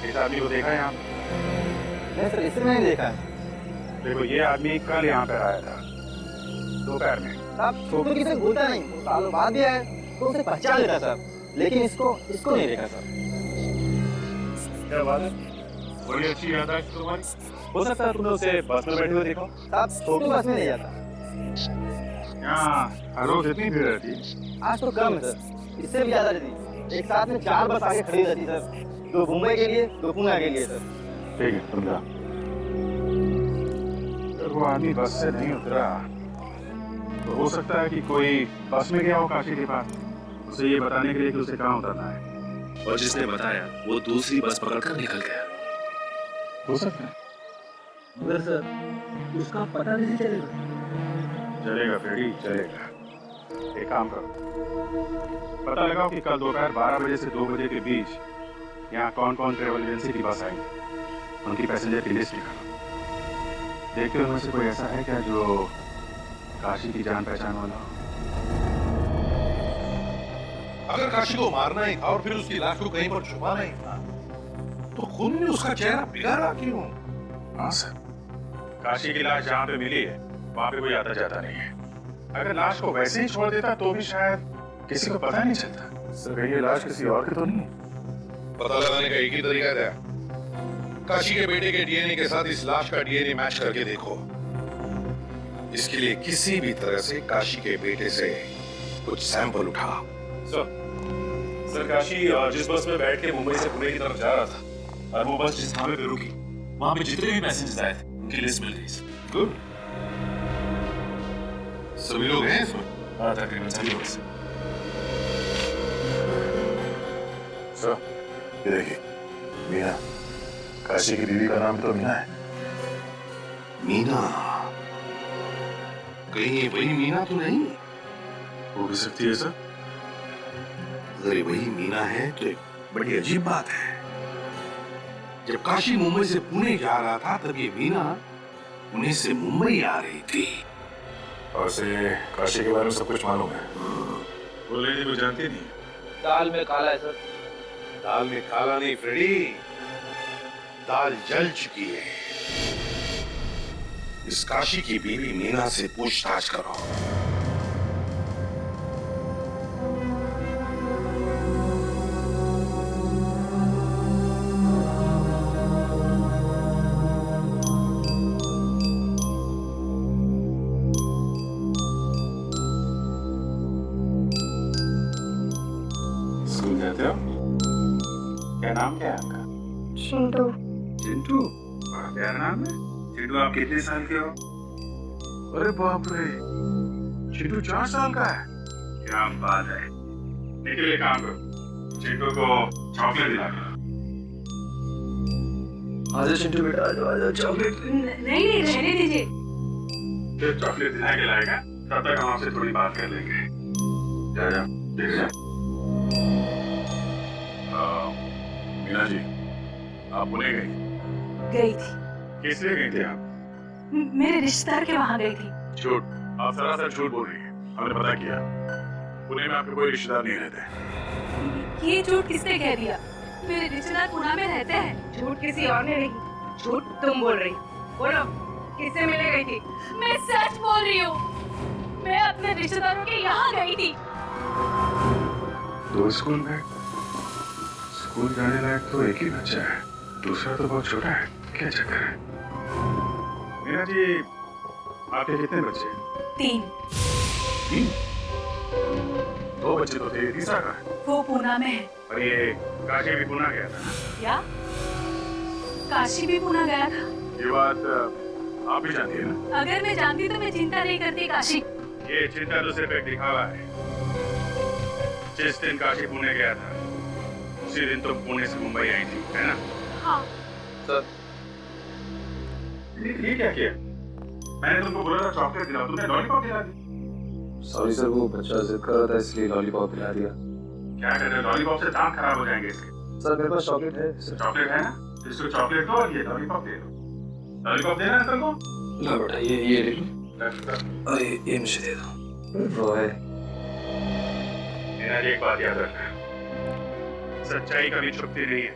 इस आदमी को देखा है यहाँ? नहीं सर, इसे मैंने देखा है। देखो, ये आदमी कल यहाँ पे आया था दोपहर में। आप छोटू किसे भूलता नहीं, वो सालों बाद भी आया तो उसे पहचान लेता सर, लेकिन इसको नहीं देखा सर। क्या बात है, बड़ी अच्छी याद है तुम्हारी। हो सकता है तुमने उसे बस में बैठे हुए देखो। साहब, छोटू बस में नहीं जाता। यहाँ हर रोज इतनी भीड़ रहती है? आज तो कम है सर, इससे भी ज्यादा रहती। एक साथ में 4 बस आगे खड़ी रहती सर, 2 मुंबई के लिए, 2 पुणे के लिए सर। ठीक है, तुम जाओ। अगर वो आदमी बस से नहीं उतरा तो हो सकता है कि कोई बस में गया हो काशी के पास, उसे ये बताने के लिए कि उसे कहाँ उतरना है, और जिसने बताया वो दूसरी बस पकड़कर निकल गया। हो सकता है। मगर सर, उसका पता नहीं चलेगा। चलेगा फ्रेडी, चलेगा। एक काम करो, पता लगाओ कि कल दोपहर 12 बजे से 2 बजे के बीच यहाँ कौन कौन ट्रेवल एजेंसी की बस आएंगी, उनकी पैसेंजर की लिस्ट निकालो। देखते हो उनमें से कोई ऐसा है क्या जो काशी की जान पहचान वाला हो? अगर काशी को मारना ही था और फिर उसकी लाश को कहीं पर छुपाना ही था, तो खून ने उसका चेहरा बिगाड़ा क्यों? हाँ सर, काशी की लाश जहाँ पे मिली है वहाँ पे कोई आता जाता नहीं है। अगर लाश को वैसे ही छोड़ देता तो भी शायद किसी को पता नहीं चलता। सर, कहीं ये लाश किसी और की तो नहीं? पता लगाने का एक ही तरीका है, काशी के बेटे के डीएनए के साथ इस लाश का डीएनए मैच करके देखो। इसके लिए किसी भी तरह से काशी के बेटे से कुछ सैंपल उठाओ। सर, काशी जिस बस में बैठ के मुंबई से पुणे की तरफ जा रहा था और वो बस जिस ढाबे पे रुकी, वहाँ पे जितने भी मैसेजेस आए थे उनकी लिस्ट मिल गई। गुड, सभी लोग हैं इसमें? हाँ, तकरीबन सभी लोग। सर, ये देखिए, मीना, काशी की बीवी का नाम तो मीना है। मीना? कहीं ये वही मीना तो नहीं? हो भी सकती है सर। अगर ये वही मीना है तो एक बड़ी अजीब बात है। जब काशी मुंबई से पुणे जा रहा था तब ये मीना पुणे से मुंबई आ रही थी। और से काशी के बारे में सब कुछ मालूम है? बोल रही थी, कुछ जानती नहीं। दाल में काला है सर। दाल में काला नहीं फ्रेडी, दाल जल चुकी है। इस काशी की बीवी मीना से पूछताछ करो। स्कूल जाते हो? क्या नाम क्या है आपका? चिंटू। चिंटू? बड़ा प्यारा नाम है। चिंटू, आप कितने साल के हो? अरे बाप रे, चिंटू 4 साल का है। क्या बात है। निकले, काम करो, चिंटू को चॉकलेट दिला दो। आजा चिंटू बेटा, आजा चॉकलेट। नहीं रहने दीजिए। फिर चॉकलेट दिला के लाएगा, तब तक हम आपसे थोड़ी बात कर लेंगे। जा जा, देख जा। मीना जी, आप पुणे गई थी। किस लिए गई थी आप? मेरे रिश्तेदार के वहाँ गई थी। झूठ, आप सरासर झूठ बोल रही हैं। हमने पता किया, पुणे में आपके कोई रिश्तेदार नहीं रहते। ये झूठ किसने कह दिया? मेरे रिश्तेदार पुणे में रहते हैं। झूठ किसी और ने नहीं, झूठ तुम बोल रही। बोलो, किससे मिलने गई थी? मैं सच बोल रही हूँ। मैं अपने रिश्तेदारों के यहाँ गई थी। दो स्कूल में? स्कूल जाने लायक तो एक ही बच्चा है, दूसरा तो बहुत छोटा है। क्या चक्कर है? मीना जी, आपके कितने बच्चे हैं? 3। 3? 2 बच्चे तो थे, तीसरा कहाँ है? वो पूना में है। और ये काशी भी पुणे गया था। क्या? काशी भी पुणे गया था? ये बात आप भी जानती है ना? अगर मैं जानती तो मैं चिंता नहीं करती काशी। ये चिंता तो सिर्फ एक दिखावा है। जिस दिन काशी पुणे गया था उसी दिन तुम पुणे से मुंबई आई थी, है ना? हाँ। सर ये क्या किया? मैंने तुमको बोला था चॉकलेट दिलाओ, तुमने लॉलीपॉप दिला दी। सॉरी सर, वो बच्चा जिद कर रहा था इसलिए लॉलीपॉप दिला दिया। क्या कर रहे हो? लॉलीपॉप से दांत खराब हो जाएंगे इसके। सर मेरे पास चॉकलेट है। चॉकलेट है ना? इसको चॉकलेट दो और ये लॉलीपॉप दे दो। लॉलीपॉप देना अंकल को? ला बेटा, ये ले लो। अरे ये मुझे दे दो। वो है। एक बात याद रखना, सच्चाई कभी छुपती नहीं है।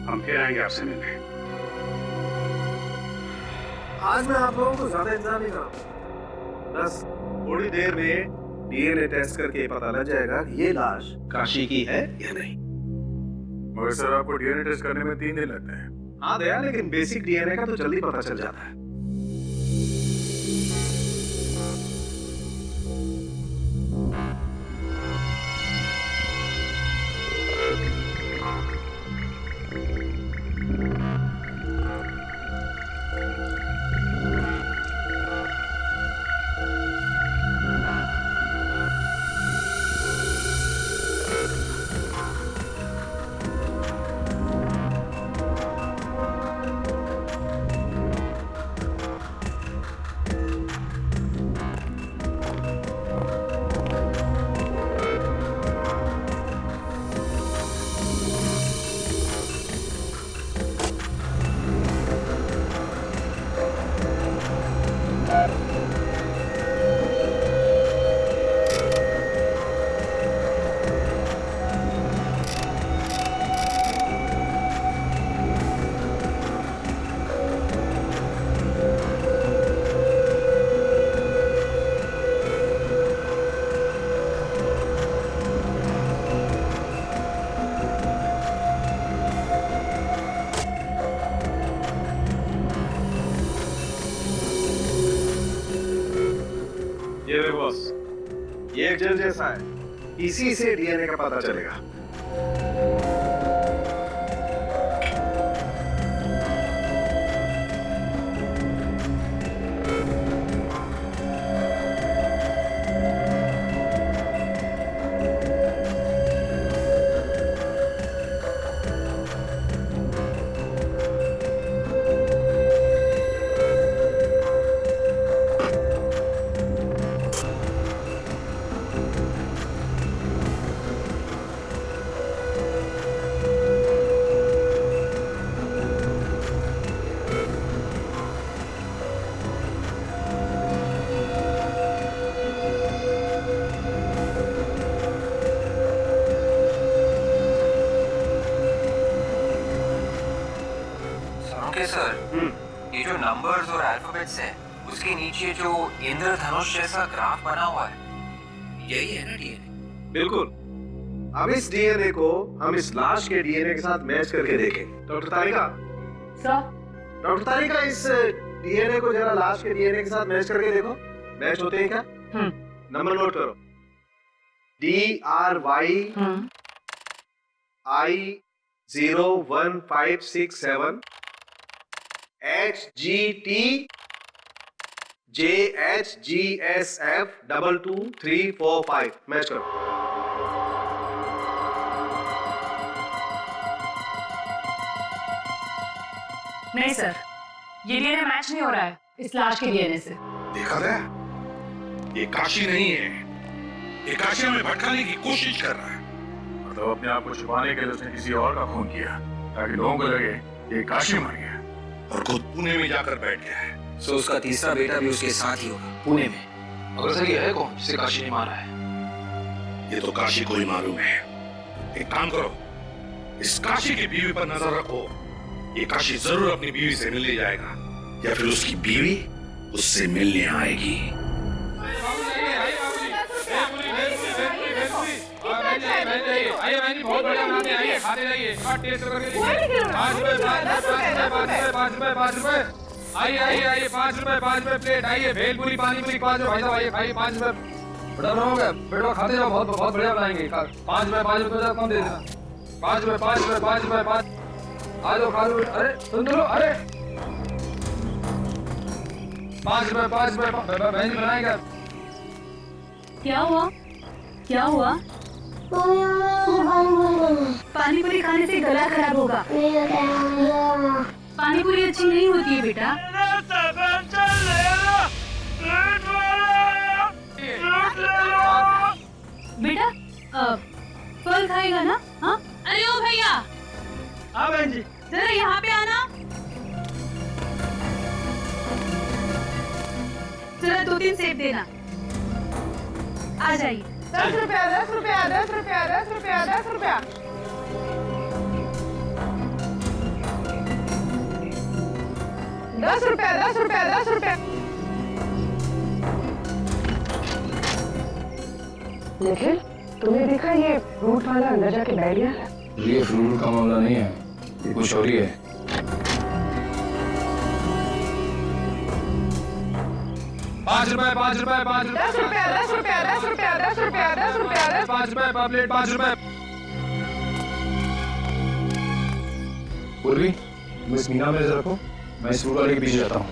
हम फिर आएंगे आपसे मिलने। आज मैं आप लोगों को ज्यादा इंतजार नहीं करूंगा। बस थोड़ी देर में डीएनए टेस्ट करके पता लग जाएगा कि ये लाश काशी की है या नहीं। मगर सर आपको डीएनए टेस्ट करने में 3 दिन लगते हैं। हाँ दया, लेकिन बेसिक डीएनए का तो जल्दी पता चल जाता है। ये देखो बॉस, ये एक जेल जैसा है, इसी से डीएनए का पता चलेगा। सर, ये जो नंबर्स और अल्फाबेट्स है उसके नीचे जो इंद्रधनुष जैसा ग्राफ बना हुआ है, यही है ना डीएनए? बिल्कुल। अब इस डीएनए को हम इस लाश के डीएनए के साथ मैच करके देखें। डॉक्टर तारिका, डॉक्टर तारिका, इस डीएनए को जरा लाश के डीएनए के साथ मैच करके देखो, मैच होते हैं क्या? नंबर नोट करो। DRY I 01567 HGT JHGSF 22345 match करो। नहीं सर, ये डीएनए मैच नहीं हो रहा है इस लाश के डीएनए से। देखा गया, ये काशी नहीं है, ये काशी में भटकाने की कोशिश कर रहा है। मतलब अपने आप को छुपाने के लिए उसने किसी और का खून किया ताकि लोगों को लगे ये काशी मर गया और खुद पुणे में जाकर बैठ गया है। सो उसका तीसरा बेटा भी उसके साथ ही होगा पुणे में। मगर सर ये है कौन जिसे काशी ने मारा है? ये तो काशी को ही मालूम है। एक काम करो, इस काशी की बीवी पर नजर रखो। ये काशी जरूर अपनी बीवी से मिलने जाएगा या फिर उसकी बीवी उससे मिलने आएगी। बहुत बढ़िया बनाते हैं, आइए खाते जाइए, टेस्ट करके देखिए। 5 रुपए, 5 रुपए, 5 रुपए, 5 रुपए, 5 रुपए, 5 रुपए। आइए आइए आइए, 5 रुपए प्लेट। आइए भेलपुरी पानी पूरी 5 रुपए। भाई साहब आइए खाइए, 5 रुपए। बड़ा रहोगे बेटा, खाते जाओ, बहुत बहुत बढ़िया बनाएंगे। 5 रुपए कम दे देना। 5 रुपए 5 आ जाओ खा लो। अरे सुन लो, अरे 5 रुपए बहन जी बनाएगा। क्या हुआ? क्या हुआ? पानी पूरी खाने से गला खराब होगा। पानी पूरी अच्छी नहीं होती है बेटा। बेटा फल खाएगा ना? हाँ? अरे ओ भैया, हाँ बहन जी, जरा यहाँ पे आना। जरा 2-3 सेब देना। आ जाइए। 10 रुपया 10 रुपया 10 रुपया 10 रुपया 10 रुपया। 10 रुपया 10 रुपया 10 रुपया। निखिल, तुमने देखा ये फ्रूट वाला अंदर जाके बैठ गया? ये फ्रूट का मामला नहीं है, ये कुछ और ही है। पाँच रुपए 10 रुपया 10 रुपया 10 रुपया 10 रुपया 10 रुपया 5 रुपए पर प्लेट 5 रुपए। पूर्वी, मिस मीना में रखो, मैं इस फ्रूट वाले के पीछे जाता हूँ।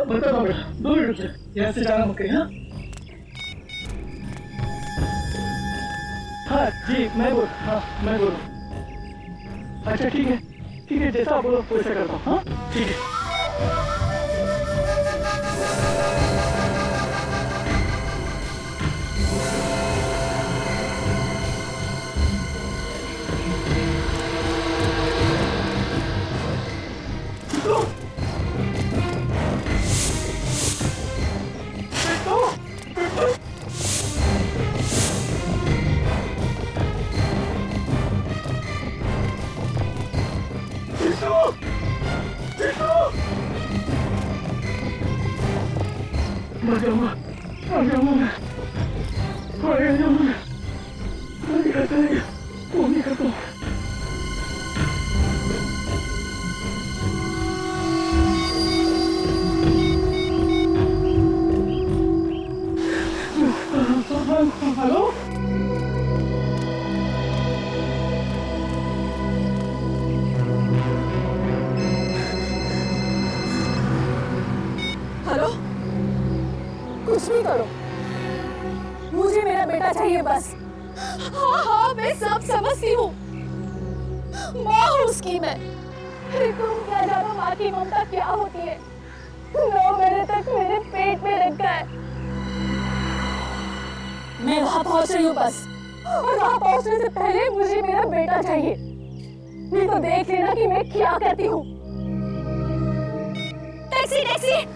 बताओ बेटा, 2 मिनट रुक जा, यहाँ से जाना मत कहीं। हाँ जी, मैं बोल। अच्छा ठीक है, जैसा आप बोलो वैसा करता हूँ। हाँ ठीक है। हेलो, कुछ भी करो, मुझे मेरा बेटा चाहिए बस। हाँ, मैं सब समझती हूँ, माँ हूँ उसकी मैं। तुम क्या जानो माँ की ममता क्या होती है। 9 महीने तक मेरे पेट में रखा है। मैं वहाँ पहुँच रही हूँ बस, और वहाँ पहुँचने से पहले मुझे मेरा बेटा चाहिए। नहीं तो देख लेना कि मैं क्या करती हूँ। टैक्सी।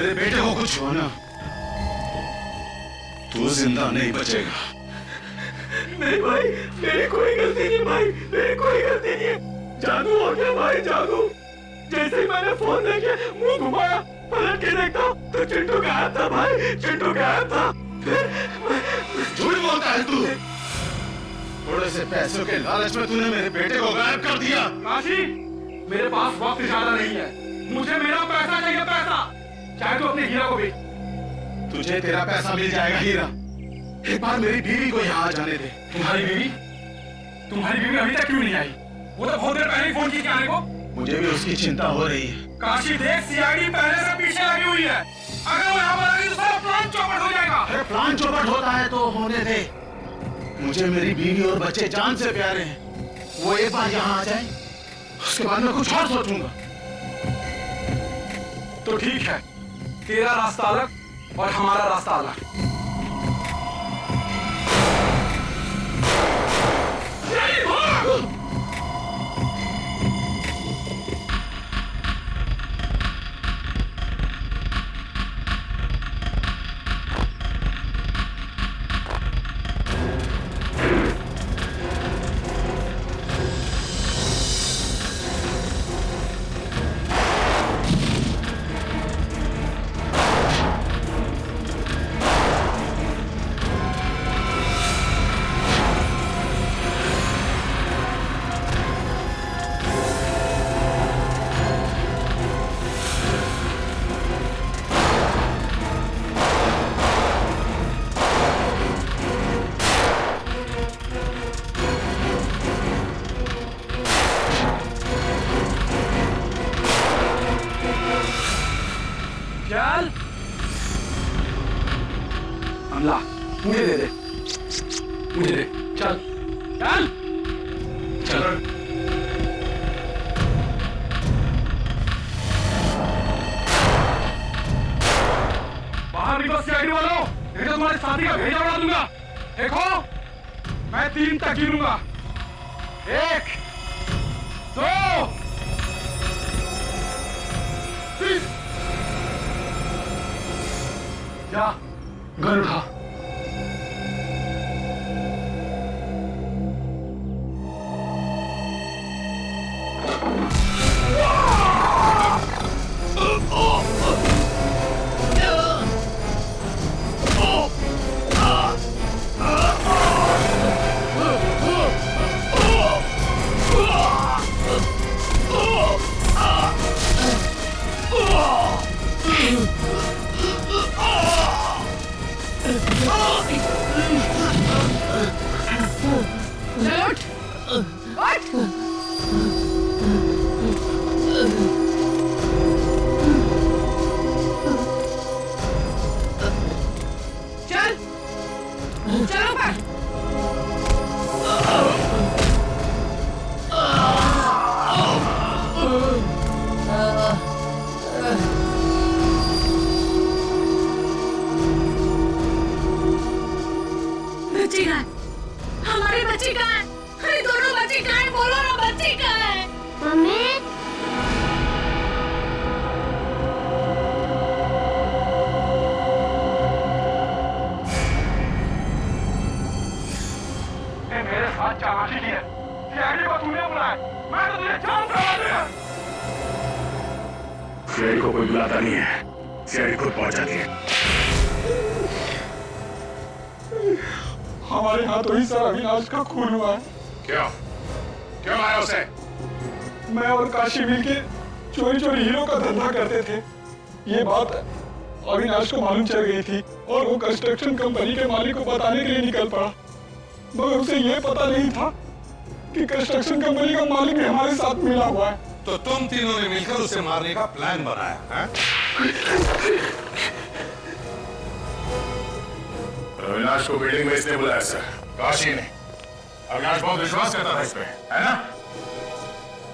मेरे बेटे को कुछ हुआ ना, तू जिंदा नहीं बचेगा। नहीं भाई, मेरी कोई गलती नहीं भाई, मेरी कोई गलती नहीं है। जादू हो गया भाई, जादू। जैसे ही मैंने फोन देखे मुंह घुमाया, पलट के देखता तो चिंटू गायब था भाई, चिंटू गायब था। झूठ बोलता है तू। थोड़े से पैसों के लालच में तूने मेरे बेटे को गायब कर दिया। काशी, मेरे पास वक्त ज्यादा नहीं है, मुझे मेरा पैसा चाहिए, पैसा। चाहे तो अपने हीरा को बेच। तुझे तेरा पैसा मिल जाएगा हीरा। एक बार मेरी बीवी को यहाँ आ जाने दे। तुम्हारी बीवी? तुम्हारी बीवी अभी तक क्यों नहीं आई? वो तो बहुत देर पहले ही फोन की आने को। मुझे भी उसकी चिंता हो रही है। काशी देख, सीआईडी पहले से पीछे लगी हुई है। अगर वो यहाँ पर आ गई तो सारा प्लान चौपट हो जाएगा। अरे प्लान चौपट होता है तो होने दे। मुझे मेरी बीवी और बच्चे जान से प्यारे हैं। वो एक बार यहाँ आ जाए, उसके बाद मैं कुछ और सोचूंगा। तो ठीक है, तेरा रास्ता अलग और हमारा रास्ता अलग। हमला मुझे दे दे, मुझे दे। चल चल चल। बाहर निकलो सीआईडी वालों, नहीं तो तुम्हारे साथी का भेजा उड़ा दूंगा। देखो, मैं 3 तक गिनूंगा। 1 2 3। जा, गन उठा। बच्ची कहाँ है? हमारी बच्ची कहाँ है? अरे दोनों बच्ची कहाँ है? बोलो ना, बच्ची कहाँ है? मम्मी। मेरे साथ चालाकी की है। सीआईडी को तूने बुलाया, मैं तो तुझे जान से मार दूंगा। सीआईडी को कोई बुलाता नहीं है, सीआईडी खुद पहुंच जाती है। हमारे हाथों ही सर अविनाश का खून हुआ है। क्यों? क्यों मारा उसे? मैं और काशी मिलके चोरी चोरी हीरो का धंधा करते थे। ये बात अविनाश को मालूम चल गई थी और वो कंस्ट्रक्शन कंपनी के मालिक को बताने के लिए निकल पड़ा, मगर उसे ये पता नहीं था कि कंस्ट्रक्शन कंपनी का मालिक भी हमारे साथ मिला हुआ है। तो तुम तीनों ने मिलकर उसे मारने का प्लान बनाया है? अविनाश को बिल्डिंग में इसने बुलाया सर, काशी ने। अविनाश बहुत विश्वास करता था इस पे, है ना?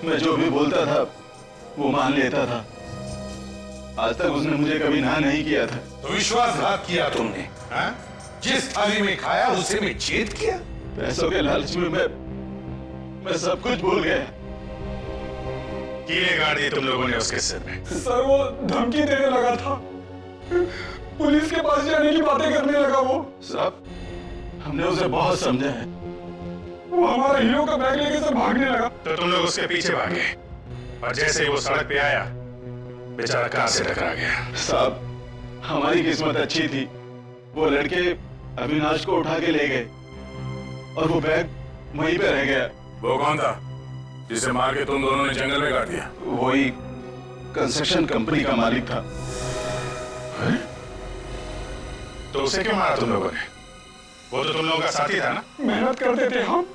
मैं जो भी बोलता था वो मान लेता था। आज तक उसने मुझे कभी ना नहीं किया था। तो विश्वासघात किया तुमने, हाँ? जिस थाली में खाया उसे में छेद किया। पैसों के लालच में मैं सब कुछ भूल गया। कीले गाड़ दी तुम लोगों ने उसके सिर में। सर वो धमकी देने लगा था पुलिस के पास जाने की बातें करने लगा वो। साहब हमने उसे बहुत समझा है। वो हमारा हीरो का बैग लेके से भागने लगा। तो तुम लोग उसके पीछे भागे और जैसे ही वो सड़क पे आया बेचारा कार से टकरा गया। साहब हमारी किस्मत अच्छी थी, वो लड़के अविनाश को उठा के ले गए और वो बैग वहीं पे रह गया। वो कौन था जिसे मार के तुम दोनों ने जंगल में गाड़ दिया? वही कंस्ट्रक्शन कंपनी का मालिक था। तो उसे क्यों मारा तुम लोगों ने? वो तो तुम लोगों का साथी था ना? मेहनत करते थे हम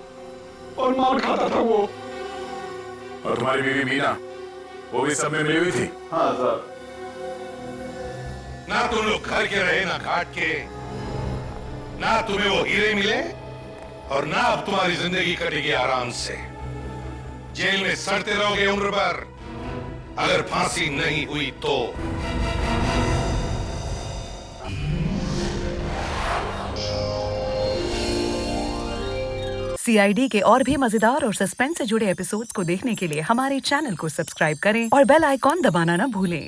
और मार खाता था वो। और तुम्हारी बीवी मीना वो भी सब में मिली हुई थी? हाँ साहब। ना तुम लोग घर के रहे ना घाट के, ना तुम्हें वो हीरे मिले और ना अब तुम्हारी जिंदगी कटेगी आराम से। जेल में सड़ते रहोगे उम्र भर, अगर फांसी नहीं हुई तो। CID के और भी मजेदार और सस्पेंस से जुड़े एपिसोड्स को देखने के लिए हमारे चैनल को सब्सक्राइब करें और बेल आइकॉन दबाना ना भूलें।